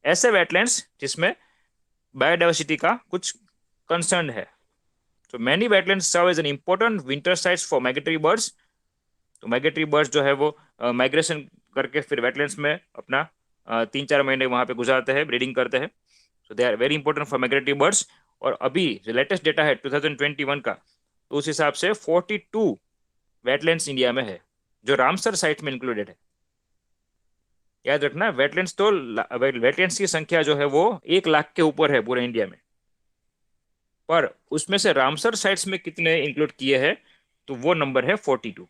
ऐसे वेटलैंड्स जिसमें बायोडाइवर्सिटी का कुछ कंसर्न है। तो many wetlands serve as an important winter sites for migratory birds. तो माइग्रेटरी बर्ड्स जो है वो माइग्रेशन करके फिर वेटलैंड्स में अपना 3-4 महीने वहां पे गुजारते हैं, ब्रीडिंग करते हैं। So they are very important for migratory birds. और अभी जो लेटेस्ट डेटा है 2021 का, तो उस हिसाब से 42 वेटलैंड्स इंडिया में है जो रामसर साइट में इंक्लूडेड है। याद रखना, वेटलैंड्स तो वेटलैंड्स की संख्या जो है वो 1 लाख के ऊपर है पूरे इंडिया में, पर उसमें से रामसर साइट्स में कितने इंक्लूड किए हैं, तो वो नंबर है 42।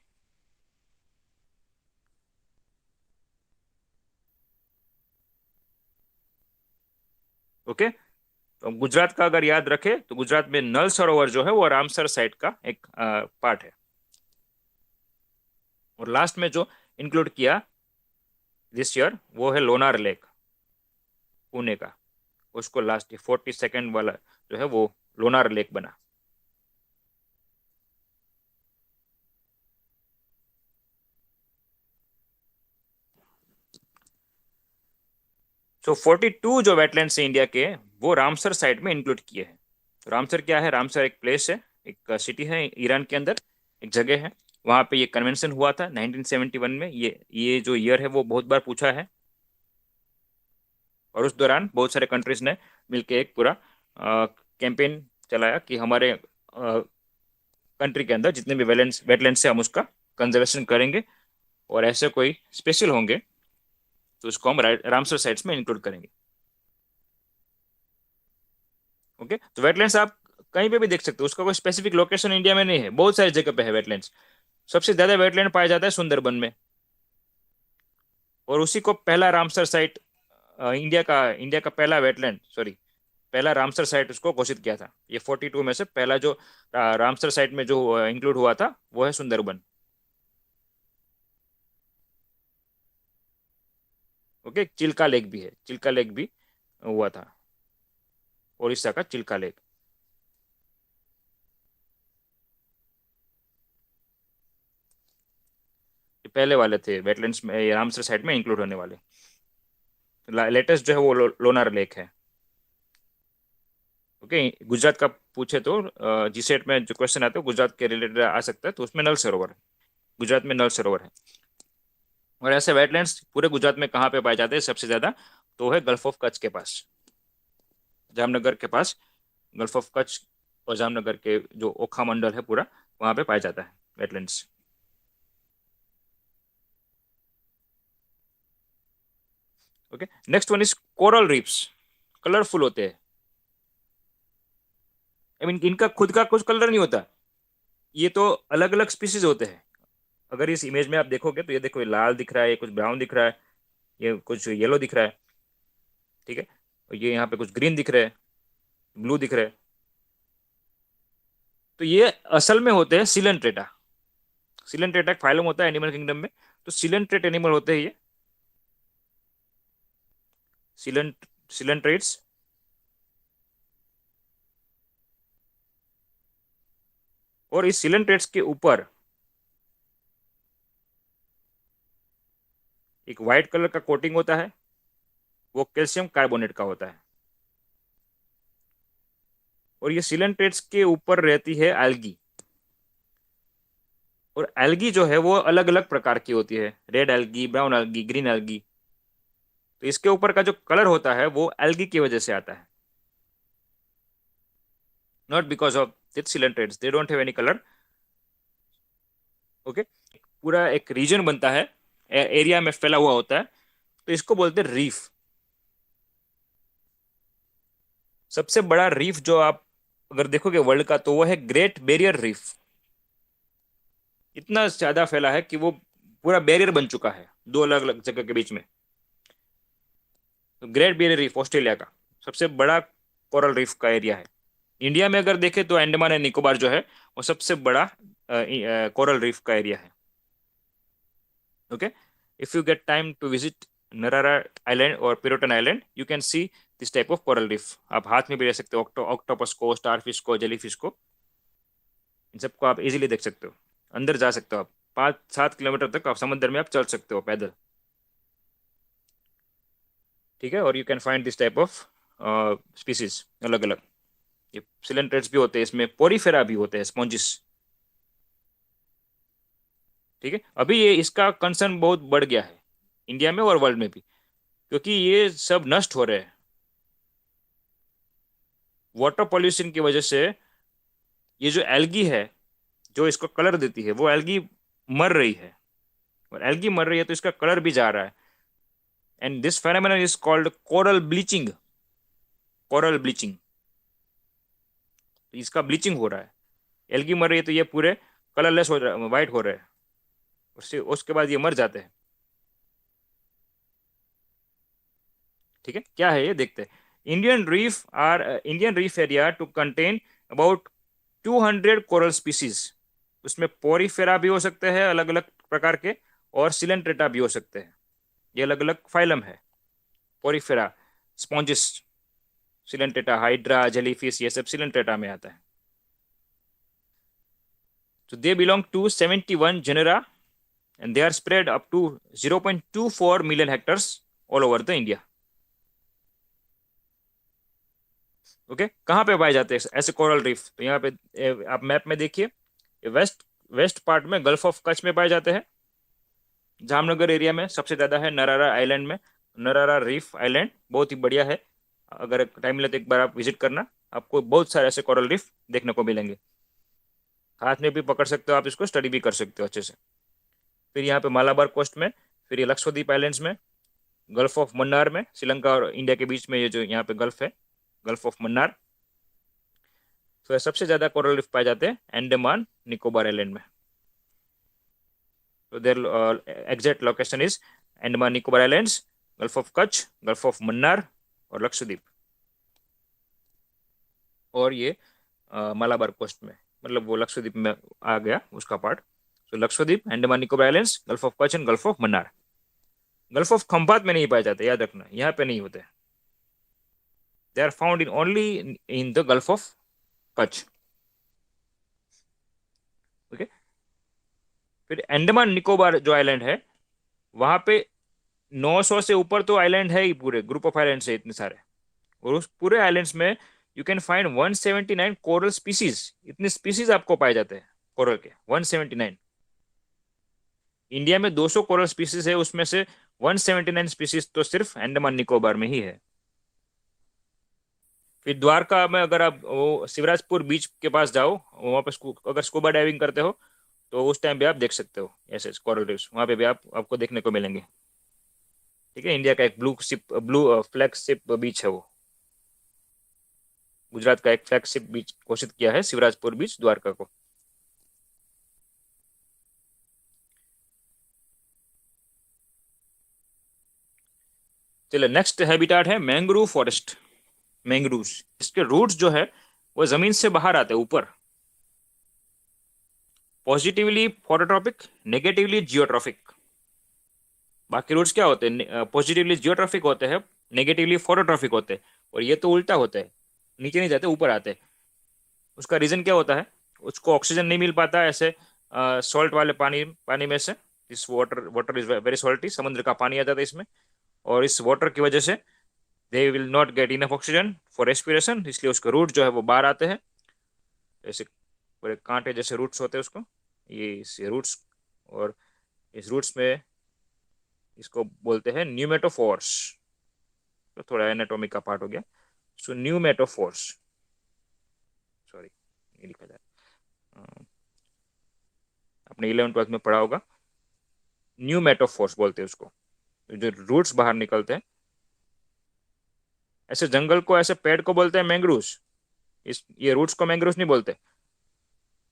ओके। तो गुजरात का अगर याद रखे तो गुजरात में नल सरोवर जो है वो रामसर साइट का एक पार्ट है। और लास्ट में जो इंक्लूड किया दिस ईयर वो है लोनार लेक, पुणे का। उसको लास्ट 40 सेकेंड वाला जो है वो लोनार लेक बना। सो 42 जो वेटलैंड्स है इंडिया के, वो रामसर साइट में इंक्लूड किए हैं। रामसर क्या है? रामसर एक प्लेस है, एक सिटी है ईरान के अंदर, एक जगह है। वहां पे ये कन्वेंशन हुआ था 1971 में। ये जो ईयर है वो बहुत बार पूछा है, और उस दौरान बहुत सारे कंट्रीज ने मिलकर एक पूरा कैंपेन चलाया कि हमारे कंट्री के अंदर जितने भी वेटलैंड्स है हम उसका कंजर्वेशन करेंगे, और ऐसे कोई स्पेशल होंगे तो उसको हम रामसर साइट्स में इंक्लूड करेंगे। ओके, तो वेटलैंड्स आप कहीं पे भी देख सकते हो, उसका कोई स्पेसिफिक लोकेशन इंडिया में नहीं है, बहुत सारी जगह पे है वेटलैंड्स। सबसे ज्यादा वेटलैंड पाया जाता है सुंदरबन में, और उसी को पहला रामसर साइट, इंडिया का पहला वेटलैंड, सॉरी, पहला रामसर साइट उसको घोषित किया था। ये 42 में से पहला जो रामसर साइट में जो इंक्लूड हुआ था वो है सुंदरबन। ओके, चिल्का लेक भी है, चिल्का लेक भी हुआ था, उड़ीसा का चिल्का लेक। ये पहले वाले थे वेटलैंड्स में, ये रामसर साइट में इंक्लूड होने वाले। लेटेस्ट जो है वो लोनार लेक है। ओके, गुजरात का पूछे तो जीसेट में जो क्वेश्चन आते हैं गुजरात के रिलेटेड आ सकता है, तो उसमें नल सरोवर है, गुजरात में नल सरोवर है। और ऐसे वेटलैंड्स पूरे गुजरात में कहाँ पे पाए जाते हैं सबसे ज्यादा? तो है गल्फ ऑफ कच्छ के पास, जामनगर के पास, गल्फ ऑफ कच्छ और जामनगर के जो ओखा मंडल है पूरा, वहां पे पाया जाता है wetlands. Okay, next one is coral reefs. Colourful होते हैं, आई मीन इनका खुद का कुछ कलर नहीं होता, ये तो अलग अलग स्पीसीज होते हैं। अगर इस इमेज में आप देखोगे तो ये देखो, ये लाल दिख रहा है, ये कुछ ब्राउन दिख रहा है, ये कुछ येलो दिख रहा है, ठीक है, और ये यहाँ पे कुछ ग्रीन दिख रहा है, ब्लू दिख रहा है। तो ये असल में होते हैं सिलेंट्रेटा। सिलेंट्रेटा एक फाइलम होता है एनिमल किंगडम में, तो सिलेंट्रेट एनिमल होते हैं ये, सिलेंट्रेट्स। और इस सिलेंट्रेट्स के ऊपर एक व्हाइट कलर का कोटिंग होता है, वो कैल्शियम कार्बोनेट का होता है। और ये सिलेंट्रेट्स के ऊपर रहती है एल्गी, और एल्गी जो है वो अलग अलग प्रकार की होती है, red algae, brown algae, green algae. तो इसके ऊपर का जो कलर होता है वो एल्गी की वजह से आता है, not because of the coelenterates, they don't have any colour. Okay, पूरा एक रीजन बनता है, एरिया में फैला हुआ होता है, तो इसको बोलते हैं रीफ। सबसे बड़ा रीफ जो आप अगर देखोगे वर्ल्ड का, तो वो है ग्रेट बैरियर रीफ। इतना ज्यादा फैला है कि वो पूरा बैरियर बन चुका है दो अलग अलग जगह के बीच में। तो ग्रेट बैरियर रीफ ऑस्ट्रेलिया का सबसे बड़ा कोरल रीफ का एरिया है। इंडिया में अगर देखें तो अंडमान एंड निकोबार जो है वो सबसे बड़ा कोरल रीफ का एरिया है। Okay, if you get time to visit Narara island और Pirotan island, you can see this type of coral reef. आप हाथ में भी ले सकते हो ऑक्टोपस को, स्टारफिश को, जेलीफिश को, इन सबको आप इजीली देख सकते हो। अंदर जा सकते हो आप, 5-7 किलोमीटर तक आप समुद्र में आप चल सकते हो पैदल, ठीक है। और you can find this type of species अलग अलग। ये सिलेंट्रेट्स भी होते हैं, इसमें पोरीफेरा भी होते हैं, स्पॉन्जिस, ठीक है। अभी ये इसका कंसर्न बहुत बढ़ गया है इंडिया में और वर्ल्ड में भी, क्योंकि ये सब नष्ट हो रहे हैं वाटर पॉल्यूशन की वजह से। ये जो एल्गी है जो इसको कलर देती है, वो एल्गी मर रही है, और एल्गी मर रही है तो इसका कलर भी जा रहा है। And this phenomenon is called coral bleaching. Coral bleaching, इसका ब्लीचिंग हो रहा है। एल्गी मर रही है तो ये पूरे कलरलेस हो रहा है, वाइट हो रहे हैं, उससे उसके बाद ये मर जाते हैं, ठीक है। क्या है ये देखते हैं। Indian reef area to contain about 200 coral species. उसमें पोरीफेरा भी हो सकते हैं अलग अलग प्रकार के, और सिलेंट्रेटा भी हो सकते हैं, ये अलग अलग फाइलम है। Porifera, spongin, Coelenterata, hydra, jellyfish, ये सब सिलेंट्रेटा में आता है. So they belong to 71 genera and they are spread up to 0.24 million hectares all over the India. Okay, कहाँ पे पाए जाते हैं ऐसे कोरल रीफ? तो यहाँ पे आप मैप में देखिए, वेस्ट वेस्ट पार्ट में गल्फ ऑफ कच्छ में पाए जाते हैं. जामनगर एरिया में सबसे ज्यादा है नरारा आइलैंड में. नरारा रीफ आइलैंड बहुत ही बढ़िया है, अगर टाइम मिले तो एक बार आप विजिट करना. आपको बहुत सारे ऐसे कोरल रीफ देखने को मिलेंगे. हाथ में भी पकड़ सकते हो आप, इसको स्टडी भी कर सकते हो अच्छे से. फिर यहाँ पे मालाबार कोस्ट में, फिर ये लक्षद्वीप आइलैंड्स में, गल्फ ऑफ मन्नार में, श्रीलंका और इंडिया के बीच में ये जो यहाँ पे गल्फ है, गल्फ ऑफ मन्नार. तो सबसे ज्यादा कोरल रीफ पाए जाते हैं अंडमान निकोबार आइलैंड में. तो their exact location is Andaman Nicobar islands, Gulf of Kutch, Gulf of Mannar और लक्षद्वीप. और ये मालाबार कोस्ट में, मतलब वो लक्षद्वीप में आ गया उसका पार्ट. तो Lakshadweep, Andaman Nicobar islands, Gulf of Kutch and gulf of Mannar. Gulf of Khambhat में नहीं पाए जाते, याद रखना, यहाँ पे नहीं होते. They are found in only in the Gulf of Kutch. Okay. फिर अंडमान निकोबार जो आइलैंड है, वहां पे 900 से ऊपर तो आइलैंड है ही, पूरे ग्रुप ऑफ आइलैंड्स है इतने सारे. और उस पूरे आइलैंड्स में you can find 179 coral species. इतने स्पीसीज आपको पाए जाते हैं कोरल के, 179. इंडिया में 200 कोरल स्पीसीज है, उसमें से 179 स्पीसीज तो सिर्फ अंडमान निकोबार में ही है. फिर द्वारका में अगर आप वो शिवराजपुर बीच के पास जाओ, वहां पर अगर स्कूबा डाइविंग करते हो तो उस टाइम भी आप देख सकते हो ऐसे कोरल रीफ्स, वहां पे भी आपको देखने को मिलेंगे. ठीक है, इंडिया का एक ब्लू फ्लैगशिप बीच है वो. गुजरात का एक फ्लैगशिप बीच घोषित किया है शिवराजपुर बीच, द्वारका को. चलिए, नेक्स्ट हैबिटाट है मैंग्रोव फॉरेस्ट. मैंग्रोव, इसके रूट्स जो है वो जमीन से बाहर आते हैं ऊपर. Positively phototropic, negatively geotropic. बाकी रूट्स क्या होते हैं? पॉजिटिवली जियोट्रॉफिक होते हैं, नेगेटिवली फोटोट्रॉफिक होते हैं. और ये तो उल्टा होता है, नीचे नहीं जाते, ऊपर आते हैं. उसका रीजन क्या होता है? उसको ऑक्सीजन नहीं मिल पाता ऐसे सॉल्ट वाले पानी पानी में से. इस वाटर इज वेरी सॉल्टी, समुद्र का पानी आ जाता है इसमें. और इस वाटर की वजह से they will not get enough oxygen for respiration, इसलिए उसके रूट जो है वो बाहर आते हैं. ऐसे पूरे कांटे जैसे रूट्स होते हैं उसको, ये इस रूट्स. और इस रूट्स में इसको बोलते हैं न्यूमेटोफोर्स. तो थोड़ा एनाटॉमी का पार्ट हो गया. सो न्यूमेटोफोर्स, सॉरी ये लिखा जाए, आपने 11th-12th में पढ़ा होगा. न्यूमेटोफोर्स बोलते हैं उसको. तो जो रूट्स बाहर निकलते हैं, ऐसे जंगल को, ऐसे पेड़ को बोलते हैं मैंग्रोव्स. ये रूट्स को मैंग्रोव्स नहीं बोलते.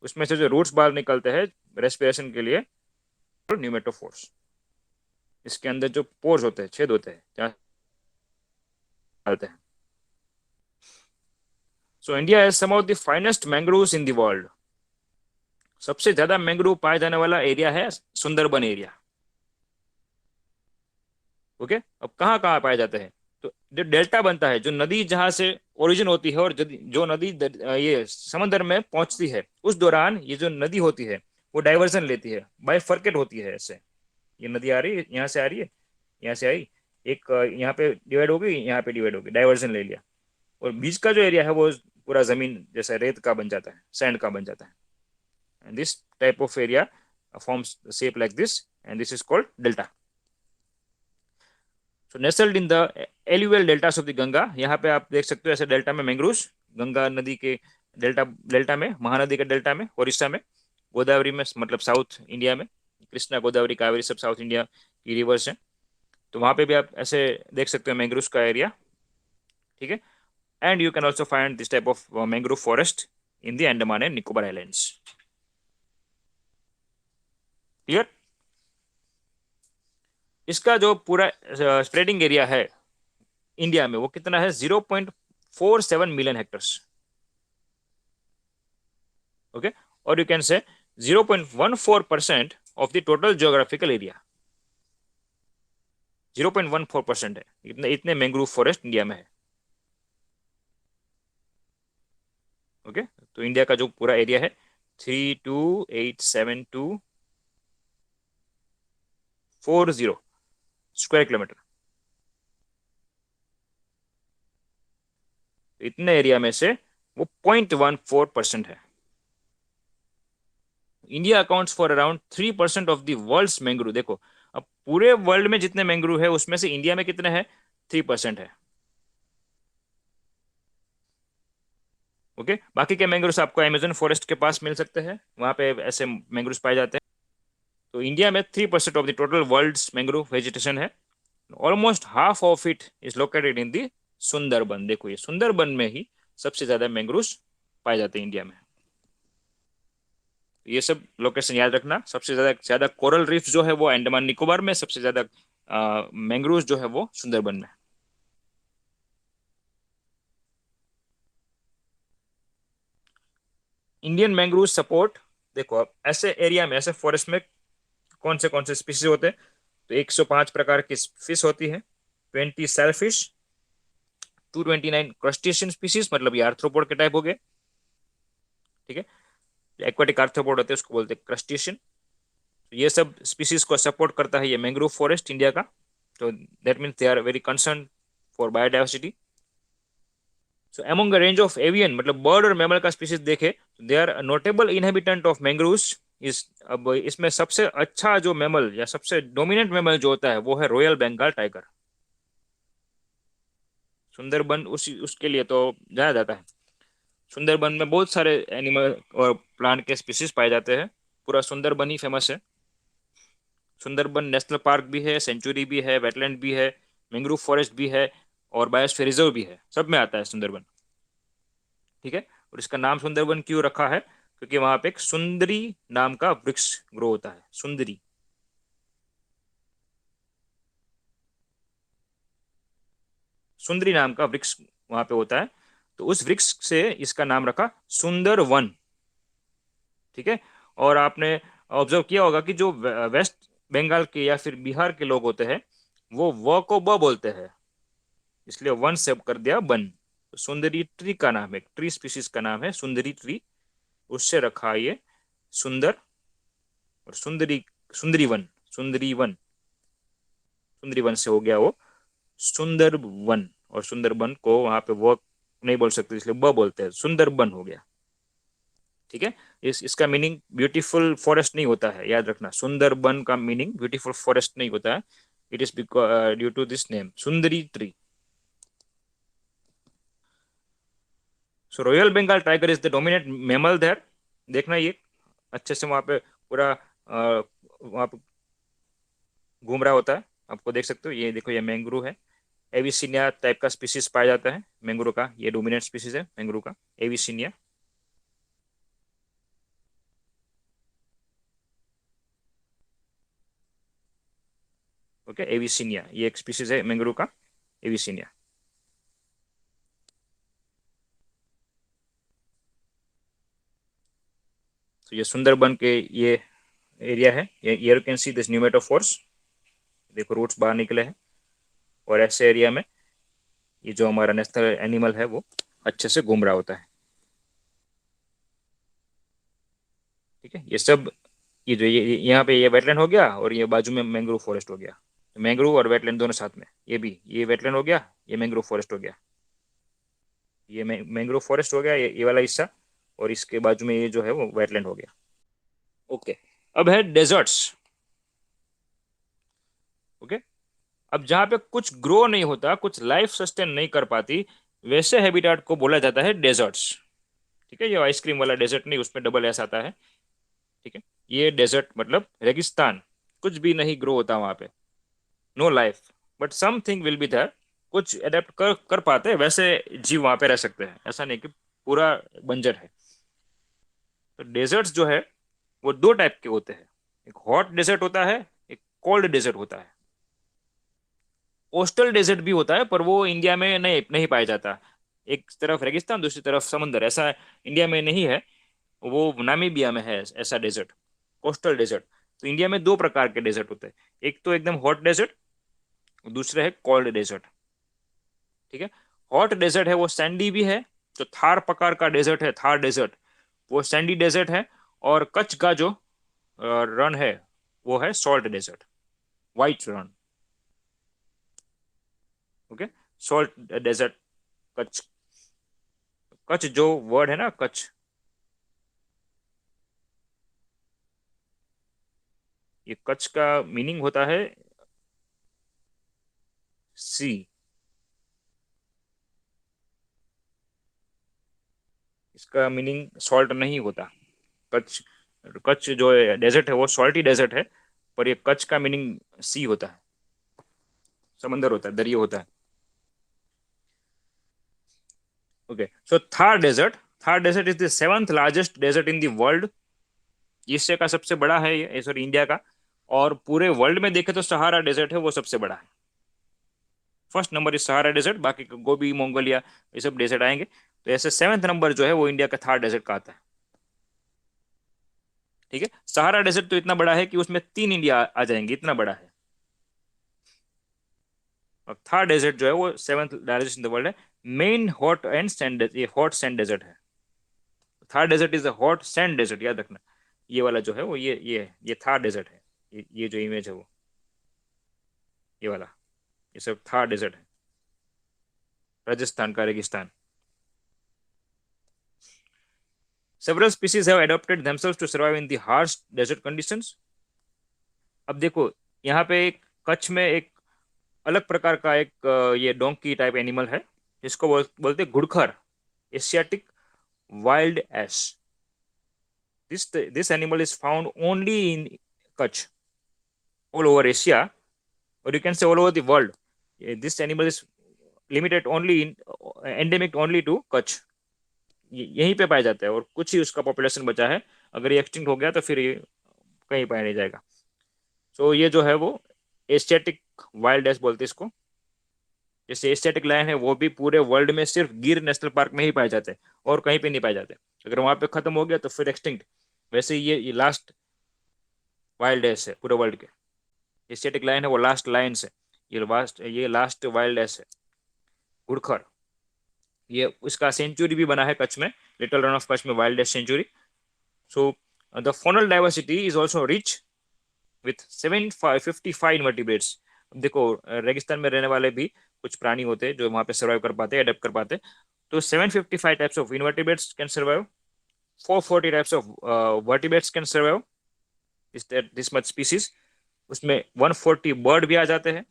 उसमें से जो रूट्स बाहर निकलते हैं रेस्पिरेशन के लिए, न्यूमेटोफोर्स. इसके अंदर जो पोर्स होते हैं, छेद होते हैं, जहाँ डालते हैं. So India has some of the finest mangroves in the world. सबसे ज्यादा मैंग्रोव पाए जाने वाला एरिया है सुंदरबन एरिया. ओके. अब कहाँ कहाँ पाए जाते हैं? तो जो डेल्टा बनता है, जो नदी जहां से ओरिजिन होती है और जो नदी ये समंदर में पहुंचती है, उस दौरान ये जो नदी होती है वो डाइवर्जन लेती है, बाइफर्केट होती है. ऐसे ये नदी आ रही है, यहाँ से आ रही है, यहाँ से आई, एक यहाँ पे डिवाइड हो गई, यहाँ पे डिवाइड हो गई, डाइवर्जन ले लिया. और बीच का जो एरिया है वो पूरा जमीन जैसा रेत का बन जाता है, सैंड का बन जाता है. And this type of area forms shape like this, and this is called delta. So nestled in the alluvial deltas of the Ganga. यहाँ पे आप देख सकते हो ऐसे डेल्टा में मैंग्रोव्स, गंगा नदी के डेल्टा डेल्टा में, महानदी के डेल्टा में, ओडिशा में, गोदावरी में, मतलब साउथ इंडिया में, कृष्णा, गोदावरी, कावेरी सब साउथ इंडिया की रिवर्स हैं. तो वहाँ पे भी आप ऐसे देख सकते हो मैंग्रोव्स का एरिया. ठीक है. And you can also find this type of mangrove forest in the Andaman and Nicobar islands. Clear? इसका जो पूरा स्प्रेडिंग एरिया है इंडिया में वो कितना है? 0.47 मिलियन हेक्टर्स. ओके. और यू कैन से 0.14% of the total geographical area. 0.14% है, इतने मैंग्रोव फॉरेस्ट इंडिया में है. ओके, तो इंडिया का जो पूरा एरिया है 3287240 स्क्वायर किलोमीटर। इतने एरिया में से वो 0.14% है। India accounts for around 3% of the world's mangrove. देखो, अब पूरे वर्ल्ड में जितने मैंग्रोव है उसमें से इंडिया में कितने हैं? 3% है। ओके, बाकी के मैंग्रोव्स आपको अमेजन फॉरेस्ट के पास मिल सकते हैं, वहां पे ऐसे मैंग्रोव्स पाए जाते हैं। तो इंडिया में 3% of the total world's mangrove vegetation है। Almost half of it is located in the Sundarban. देखो, ये सुंदरबन में ही सबसे ज्यादा मैंग्रोव्स पाए जाते हैं इंडिया में। ये सब लोकेशन याद रखना। सबसे ज्यादा ज्यादा कोरल रीफ जो है वो अंडमान निकोबार में, सबसे ज्यादा मैंग्रोव्स जो है वो सुंदरबन में। Indian mangrove support. देखो, अब ऐसे एरिया में, ऐसे फॉरेस्ट में कौन से स्पीसीज होते हैं? तो 105 प्रकार की फिश होती है, 20 सेलफिश, 229 क्रस्टेशियन स्पीसीज, मतलब ये आर्थ्रोपोड के टाइप हो गए। ठीक है, एक्वाटिक आर्थ्रोपोड होते हैं उसको बोलते हैं क्रस्टेशियन। ये सब स्पीसीज को सपोर्ट करता है ये मैंग्रोव फॉरेस्ट इंडिया का। तो that means they are very concern for biodiversity. So among the range of avian, मतलब बर्ड और मैमल का स्पीसीज देखे, they are notable inhabitant of mangroves इस। अब इसमें सबसे अच्छा जो मैमल या सबसे डोमिनेंट मैमल जो होता है वो है रॉयल बंगाल टाइगर। सुंदरबन उसी उसके लिए तो जाना जाता है। सुंदरबन में बहुत सारे एनिमल और प्लांट के स्पीसीज पाए जाते हैं। पूरा सुंदरबन ही फेमस है। सुंदरबन नेशनल पार्क भी है, सेंचुरी भी है, वेटलैंड भी है, मैंग्रोव फॉरेस्ट भी है, और बायोस्फीयर रिजर्व भी है। सब में आता है सुंदरबन। ठीक है, और इसका नाम सुंदरबन क्यों रखा है? क्योंकि वहां पे एक सुंदरी नाम का वृक्ष ग्रो होता है। सुंदरी, सुंदरी नाम का वृक्ष वहां पे होता है, तो उस वृक्ष से इसका नाम रखा सुंदर वन। ठीक है, और आपने ऑब्जर्व किया होगा कि जो वेस्ट बंगाल के या फिर बिहार के लोग होते हैं वो व को ब बोलते हैं, इसलिए वन से कर दिया बन। तो सुंदरी ट्री का नाम है, ट्री स्पीसीज का नाम है सुंदरी ट्री, उससे रखा ये सुंदर। और सुंदरी, सुंदरी वन, सुंदरी वन, सुंदरी वन से हो गया वो सुंदर वन। और सुंदरबन को वहां पे वो नहीं बोल सकते इसलिए ब बोलते हैं, सुंदरबन हो गया। ठीक है, इसका मीनिंग ब्यूटीफुल फॉरेस्ट नहीं होता है, याद रखना। सुंदरबन का मीनिंग ब्यूटीफुल फॉरेस्ट नहीं होता है। It is due to this name sundari tree. So royal Bengal tiger is the dominant mammal there. देखना ये अच्छे से वहां पे पूरा वहां पे घूम रहा होता है। आपको देख सकते हो, ये देखो, ये मैंग्रोव है। एविसिनिया टाइप का स्पीसीज पाया जाता है मैंग्रोव का, ये डोमिनेंट स्पीसीज है मैंग्रोव का, एविसिनिया। ओके, एविसिनिया ये एक स्पीसीज है मैंग्रोव का, एविसिनिया। तो ये सुंदरबन के ये एरिया है। ये you can see this pneumatophores, देखो रूट्स बाहर निकले हैं। और ऐसे एरिया में ये जो हमारा नेशनल एनिमल है वो अच्छे से घूम रहा होता है। ठीक है, ये सब, ये जो ये यहाँ पे ये वेटलैंड हो गया और ये बाजू में मैंग्रोव फॉरेस्ट हो गया। मैंग्रोव और वेटलैंड दोनों साथ में, ये भी ये वेटलैंड हो गया, ये मैंग्रोव फॉरेस्ट हो गया। ये मैंग्रोव फॉरेस्ट हो गया, ये वाला हिस्सा, और इसके बाजू में ये जो है वो वेटलैंड हो गया। ओके, अब है डेजर्ट्स। ओके, अब जहाँ पे कुछ ग्रो नहीं होता, कुछ लाइफ सस्टेन नहीं कर पाती, वैसे हैबिटाट को बोला जाता है डेजर्ट्स। ठीक है, ये आइसक्रीम वाला डेजर्ट नहीं, उसमें डबल एस आता है। ठीक है, ये डेजर्ट मतलब रेगिस्तान, कुछ भी नहीं ग्रो होता वहां पे, no life, but something will be there. कुछ अडेप्ट कर कर पाते हैं, वैसे जीव वहां पे रह सकते हैं, ऐसा नहीं कि पूरा बंजर है। तो डेजर्ट्स जो है वो दो टाइप के होते हैं। एक हॉट डेजर्ट होता है, एक कोल्ड डेजर्ट होता है। कोस्टल डेजर्ट भी होता है पर वो इंडिया में नहीं नहीं पाया जाता। एक तरफ रेगिस्तान, दूसरी तरफ समंदर, ऐसा इंडिया में नहीं है। वो नामीबिया में है ऐसा डेजर्ट, कोस्टल डेजर्ट। तो इंडिया में दो प्रकार के डेजर्ट होते हैं, एक तो एकदम हॉट डेजर्ट, दूसरा है कोल्ड डेजर्ट। ठीक है, हॉट डेजर्ट है वो सैंडी भी है, जो थार प्रकार का डेजर्ट है, थार डेजर्ट, वो सैंडी डेजर्ट है। और कच्छ का जो रन है वो है salt desert, white Rann. Okay, salt desert Kutch. Kutch जो वर्ड है ना, कच्छ, ये कच्छ का मीनिंग होता है सी। इसका मीनिंग सॉल्ट नहीं होता। कच्छ, कच्छ जो डेजर्ट है वो सॉल्टी डेजर्ट है, पर ये कच्छ का मीनिंग सी होता है, समंदर होता है, दरिया होता है। Okay, so Thar desert is the seventh largest desert in the world. Asia का सबसे बड़ा है ये, सॉरी इंडिया का। और पूरे वर्ल्ड में देखे तो सहारा डेजर्ट है वो सबसे बड़ा है। First number is Sahara desert, बाकी गोबी, मंगोलिया, ये सब डेजर्ट आएंगे। तो ऐसे सेवंथ नंबर जो है वो इंडिया का थार डेजर्ट का आता है। ठीक है, सहारा डेजर्ट तो इतना बड़ा है कि उसमें 3 इंडिया आ जाएंगे, इतना बड़ा है। और थार डेजर्ट जो है वो seventh largest in the world है। मेन हॉट एंड सैंड, ये हॉट सैंड डेजर्ट है। Thar desert is a hot sand desert, याद रखना। ये वाला जो है वो ये थार डेजर्ट है। ये जो इमेज है वो, ये वाला, ये सब थार डेजर्ट है, राजस्थान का रेगिस्तान। Several species have adapted themselves to survive in the harsh desert conditions. अब देखो, यहाँ पे एक कच्छ में एक अलग प्रकार का एक ये डोंकी टाइप एनिमल है, जिसको बोलते हैं घुड़खर, Asiatic wild ass. This animal is found only in Kutch, all over Asia, और you can say all over the world. This animal is limited only in, endemic only to Kutch. यहीं पे पाया जाता है और कुछ ही उसका पॉपुलेशन बचा है। अगर ये एक्सटिंक्ट हो गया तो फिर ये कहीं पाया नहीं जाएगा। सो ये जो है वो एशियाटिक वाइल्ड एस बोलते हैं इसको। जैसे एशियाटिक लायन है वो भी पूरे वर्ल्ड में सिर्फ गिर नेशनल पार्क में ही पाए जाते हैं, और कहीं पे नहीं पाए जाते। अगर वहां पे खत्म हो गया तो फिर एक्सटिंक्ट। वैसे ही ये लास्ट वाइल्ड एस है पूरे वर्ल्ड के। एशियाटिक लायन है वो लास्ट लायन है, ये लास्ट वाइल्ड एस है, घुड़खर। ये उसका सेंचुरी भी बना है कच्छ में, लिटिल रन ऑफ कच्छ में wild ass sanctuary. So the faunal diversity is also rich with 755 invertebrates. देखो, रेगिस्तान में रहने वाले भी कुछ प्राणी होते हैं जो वहां पे सर्वाइव कर पाते हैं, अडेप्ट कर पाते हैं। तो 755 types of invertebrates can survive, 440 types of vertebrates can survive this much species. उसमें 140 बर्ड भी आ जाते हैं।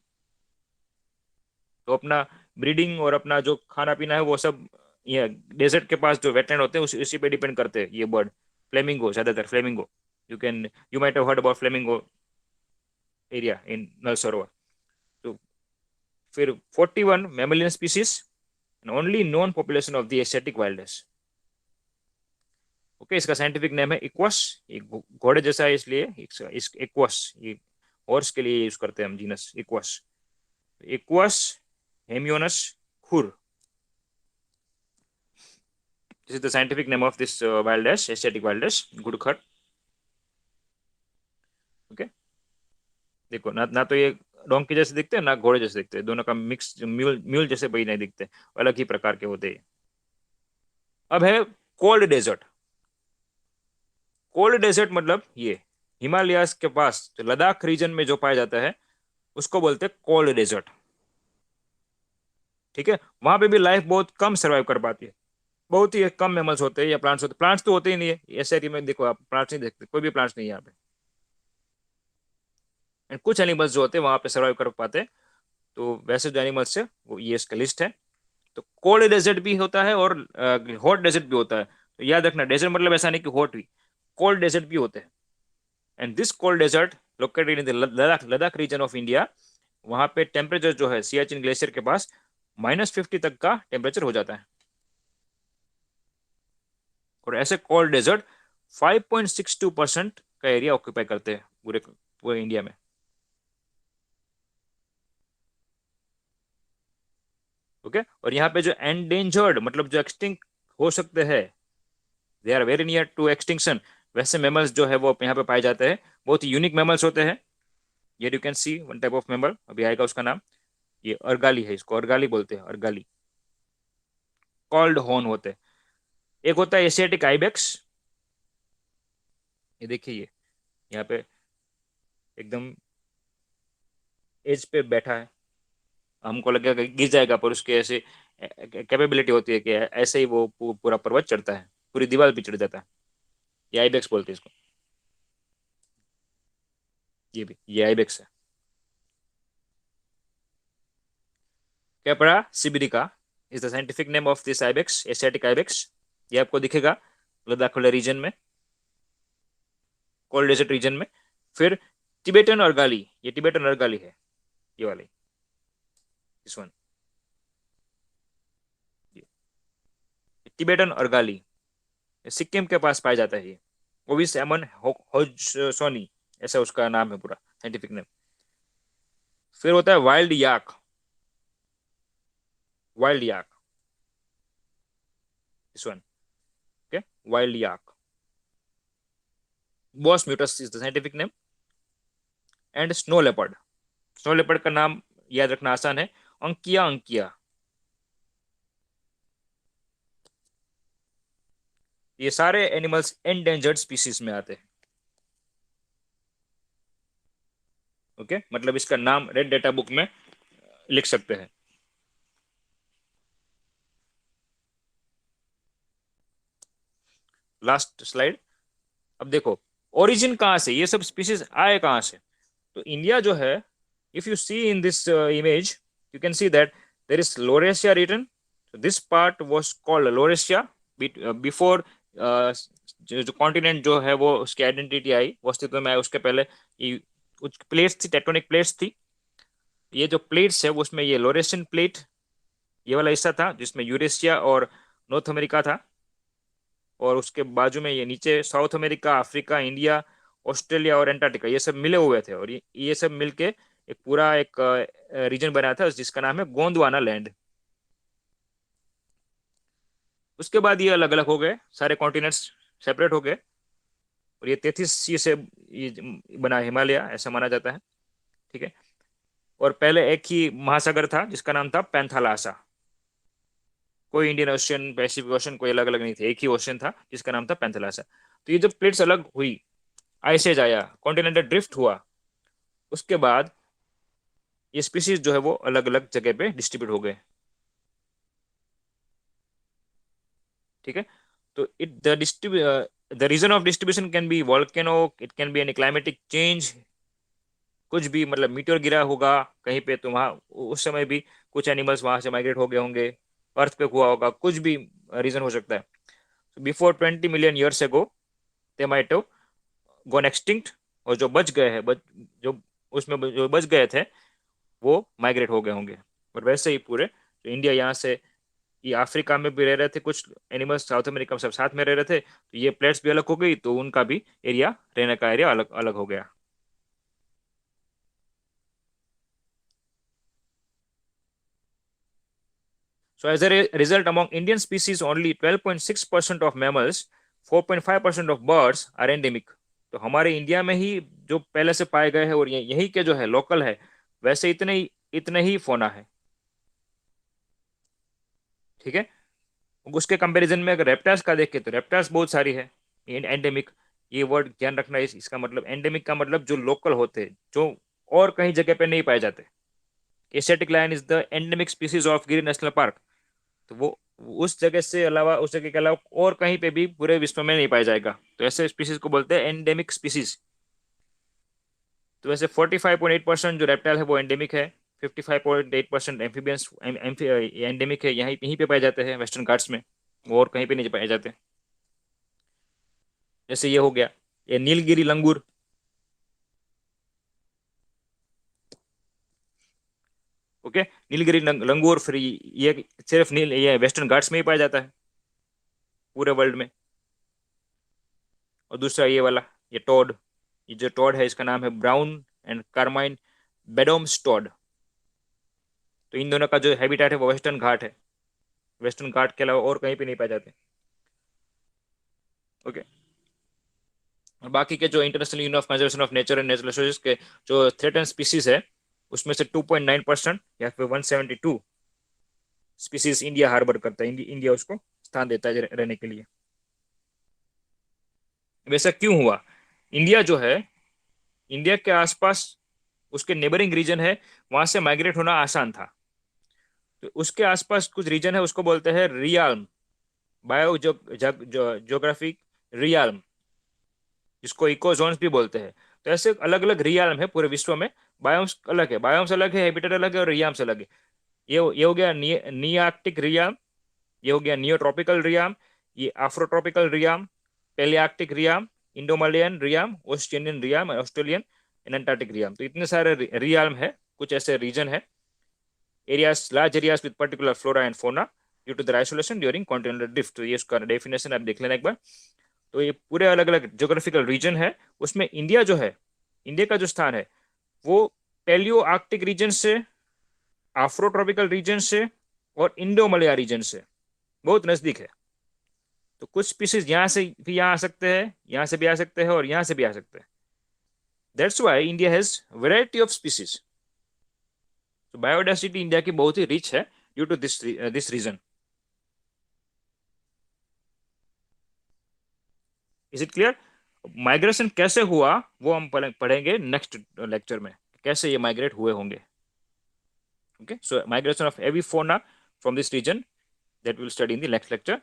तो अपना ब्रीडिंग और अपना जो खाना पीना है वो सब ये डेजर्ट के पास जो वेटलैंड होते हैं उसी पे डिपेंड करते हैं ये बर्ड। फ्लेमिंगो, ज्यादातर flamingo, you might have heard about flamingo area in Nal Sarovar. तो फिर 41 mammalian species and only known population of the Asiatic wilderness. Okay, इसका साइंटिफिक नेम है इक्वस। ये घोड़े जैसा है इसलिए इस इक्वस, ये हॉर्स के लिए यूज करते हैं हम genus equals. Equus hemionus khur, this is the scientific name of this wilds, Asiatic wilds घुड़खर। ओके, देखो ना, ना तो ये डोंकी जैसे दिखते हैं ना घोड़े जैसे दिखते हैं, दोनों का मिक्स म्यूल म्यूल जैसे भी नहीं दिखते, अलग ही प्रकार के होते हैं। अब है कोल्ड डेजर्ट। कोल्ड डेजर्ट मतलब ये हिमालयास के पास जो लद्दाख रीजन में जो पाया जाता है उसको बोलते हैं कोल्ड डेजर्ट। ठीक है, वहां पे भी लाइफ बहुत कम सर्वाइव कर पाती है, बहुत ही कम मेमल्स होते हैं या प्लांट्स होते हैं। प्लांट्स तो होते ही नहीं है ऐसे एरिया में, देखो आप प्लांट्स नहीं देखते, कोई भी प्लांट्स नहीं है यहाँ पे। एंड कुछ एनिमल्स जो होते हैं वहां पे सर्वाइव कर पाते हैं। तो वैसे जो एनिमल्स है वो ये इसका लिस्ट है। तो कोल्ड डेजर्ट भी होता है और हॉट डेजर्ट भी होता है। तो याद रखना, डेजर्ट मतलब ऐसा नहीं कि हॉट भी, कोल्ड डेजर्ट भी होते हैं। And this cold desert located in the Ladakh, Ladakh region of India. वहां पे टेम्परेचर जो है सियाचिन ग्लेशियर के पास -50 तक का टेम्परेचर हो जाता है। और ऐसे कोल्ड डेजर्ट 5.62% का एरिया ऑक्यूपाई करते हैं पूरे पूरे इंडिया में। ओके, और यहाँ पे जो एंडेंजर्ड मतलब जो एक्सटिंक्ट हो सकते हैं, they are very near to extinction, वैसे मेमल्स जो है वो यहाँ पे पाए जाते हैं। बहुत ही यूनिक मेमल्स होते हैं। ये you can C one type of mammal, अभी आएगा उसका नाम। ये अर्गाली है, इसको अर्गाली बोलते हैं, अर्गाली। कॉल्ड हॉर्न होते हैं। एक होता है एशियाटिक आइबेक्स, ये देखिए ये यहाँ पे एकदम एज पे बैठा है, हमको लगेगा कि गिर जाएगा, पर उसके ऐसे कैपेबिलिटी होती है कि ऐसे ही वो पूरा पर्वत चढ़ता है, पूरी दीवार भी चढ़ जाता है। ये आइबेक्स बोलते हैं इसको। ये भी ये आइबेक्स है। Capra sibirica is the scientific name of this ibex, Asiatic ibex. ये आपको दिखेगा लद्दाख वाले रीजन में, कोल्ड डेजर्ट रीजन में। फिर टिबेटन अर्गाली, ये टिबेटन अर्गाली है, ये वाली, दिस वन, टिबेटन अर्गाली, सिक्किम के पास पाया जाता है ये। ओविस एमन होजसोनी, ऐसा उसका नाम है पूरा साइंटिफिक नेम। फिर होता है wild yak, wild yak, this one, okay, wild yak. Bos mutus is the scientific name. And snow leopard, snow leopard का नाम याद रखना आसान है, अंकिया अंकिया। ये सारे एनिमल्स एंडेंजर्ड स्पीसीज में आते हैं। ओके, मतलब इसका नाम रेड डेटा बुक में लिख सकते हैं। Last slide. अब देखो ओरिजिन कहाँ से, ये सब स्पीसीज आए कहाँ से। तो इंडिया जो है, if you see in this image, you can see that there is Laurasia written. This part was called Laurasia before, जो कॉन्टिनेंट जो है वो उसकी आइडेंटिटी आई, वो अस्तित्व में आई उसके पहले। ये कुछ प्लेट्स थी, टेक्टोनिक प्लेट्स थी। ये जो प्लेट्स है वो उसमें ये लोरेशियन प्लेट, ये वाला हिस्सा था जिसमें यूरेशिया और नॉर्थ अमेरिका था, और उसके बाजू में ये नीचे south America, Africa, India, Australia और एंटार्क्टिका, ये सब मिले हुए थे। और ये सब मिलके एक पूरा एक रीजन बनाया था जिसका नाम है गोंडवाना लैंड। उसके बाद ये अलग अलग हो गए, सारे कॉन्टिनेंट्स सेपरेट हो गए, और ये 33 से ये बना हिमालय, ऐसा माना जाता है। ठीक है, और पहले एक ही महासागर था जिसका नाम था पैंथालासा। कोई इंडियन ओशियन, पैसिफिक ओशियन कोई अलग अलग नहीं थे, एक ही ओशियन था जिसका नाम था पैंथालासा। तो ये जब प्लेट्स अलग हुई, आइस एज आया, कॉन्टिनेंटल ड्रिफ्ट हुआ, उसके बाद ये स्पीसीज जो है वो अलग अलग जगह पे डिस्ट्रीब्यूट हो गए। ठीक है, तो it the region of distribution can be volcano, it can be any climatic change, कुछ भी, मतलब मीटियोर गिरा होगा कहीं पे तो वहाँ उस समय भी कुछ एनिमल्स वहां से माइग्रेट हो गए होंगे, अर्थक्वेक हुआ होगा, कुछ भी रीजन हो सकता है। Before 20 million years ago they might have gone extinct, और जो बच गए हैं, जो उसमें जो बच गए थे वो माइग्रेट हो गए होंगे। और वैसे ही पूरे तो इंडिया यहाँ से, ये अफ्रीका में भी रह रहे थे कुछ एनिमल्स, साउथ अमेरिका में सब साथ में रह रहे थे, तो ये प्लेट्स भी अलग हो गई तो उनका भी एरिया, रहने का एरिया अलग अलग हो गया। So as a result, among Indian species, only 12.6% of mammals, 4.5% of birds are endemic. तो हमारे इंडिया में ही जो पहले से पाए गए हैं और यही के जो है लोकल है, वैसे इतने ही फोना है। ठीक है, उसके कंपैरिजन में अगर रेप्टाइल्स का देखें तो रेप्टाइल्स बहुत सारी है। एंडेमिक, ये वर्ड ध्यान रखना है, इसका मतलब एंडेमिक का मतलब जो लोकल होते हैं, जो और कहीं जगह पे नहीं पाए जाते। Asiatic lion is the endemic species of Gir national park. तो वो उस जगह से अलावा, उस जगह के अलावा और कहीं पे भी पूरे विश्व में नहीं पाया जाएगा, तो ऐसे स्पीसीज को बोलते हैं एंडेमिक स्पीसीज। तो वैसे 45.8% जो रेप्टाइल है वो एंडेमिक है, 55.8% एम्फीबियंस एंडेमिक है, यहीं यहीं पे पाए जाते हैं वेस्टर्न घाट्स में, और कहीं पे नहीं पाए जाते। जैसे ये हो गया, ये नीलगिरी लंगूर, ओके, नीलगिरी लंगूर, फिर ये सिर्फ नील, ये वेस्टर्न घाट्स में ही पाया जाता है पूरे वर्ल्ड में। और दूसरा ये वाला, ये टोड, ये जो टॉड है इसका नाम है ब्राउन एंड कार्माइन बेडोम्स टॉड। तो इन दोनों का जो हैबिटेट है वो वेस्टर्न घाट है, वेस्टर्न घाट के अलावा और कहीं पे नहीं पाए जाते। ओके, और बाकी के जो international union of conservation of nature and natural resources के जो थ्रेटन स्पीसीज है, उसमें से 2.9% या फिर 172 स्पीसीज इंडिया हार्बर करता है, इंडिया उसको स्थान देता है रहने के लिए। वैसा क्यों हुआ? इंडिया जो है, इंडिया के आसपास उसके नेबरिंग रीजन है, वहां से माइग्रेट होना आसान था। तो उसके आसपास कुछ रीजन है, उसको बोलते हैं रियाल्म, बायो ज्योग्राफिक रियाल्म, जिसको इको जोन्स भी बोलते हैं। तो ऐसे अलग अलग रियाल्म है पूरे विश्व में। बायोम्स अलग है, बायोम्स अलग है, हैबिटेट अलग है और रियाम्स अलग है। ये हो गया नी आर्कटिक रियाम, ये हो गया नियो ट्रॉपिकल रियाम, ये Afrotropical realm, Palearctic realm, Indomalayan realm, Oceanian realm, Australian and Antarctic realm. तो इतने सारे रियाम है, कुछ ऐसे रीजन है, areas, large areas with particular flora and fauna due to the isolation during continental drift. तो ये उसका डेफिनेशन आप देख लेना एक बार। तो ये पूरे अलग अलग ज्योग्राफिकल रीजन है, उसमें इंडिया जो है, इंडिया का जो स्थान है वो पेलियो आर्कटिक रीजन से, आफ्रोट्रॉपिकल रीजन से और इंडो मलया रीजन से बहुत नजदीक है। तो कुछ स्पीसीज यहाँ से भी यहाँ आ सकते हैं, यहाँ से भी आ सकते हैं और यहाँ से भी आ सकते हैं। That's why India has variety of species. तो बायोडाइवर्सिटी इंडिया की बहुत ही रिच है due to this region. Is it clear? Migration कैसे हुआ वो हम पढ़ेंगे नेक्स्ट लेक्चर में, कैसे ये माइग्रेट हुए होंगे। Okay, so migration of avifauna from this region, that we will study in the next lecture.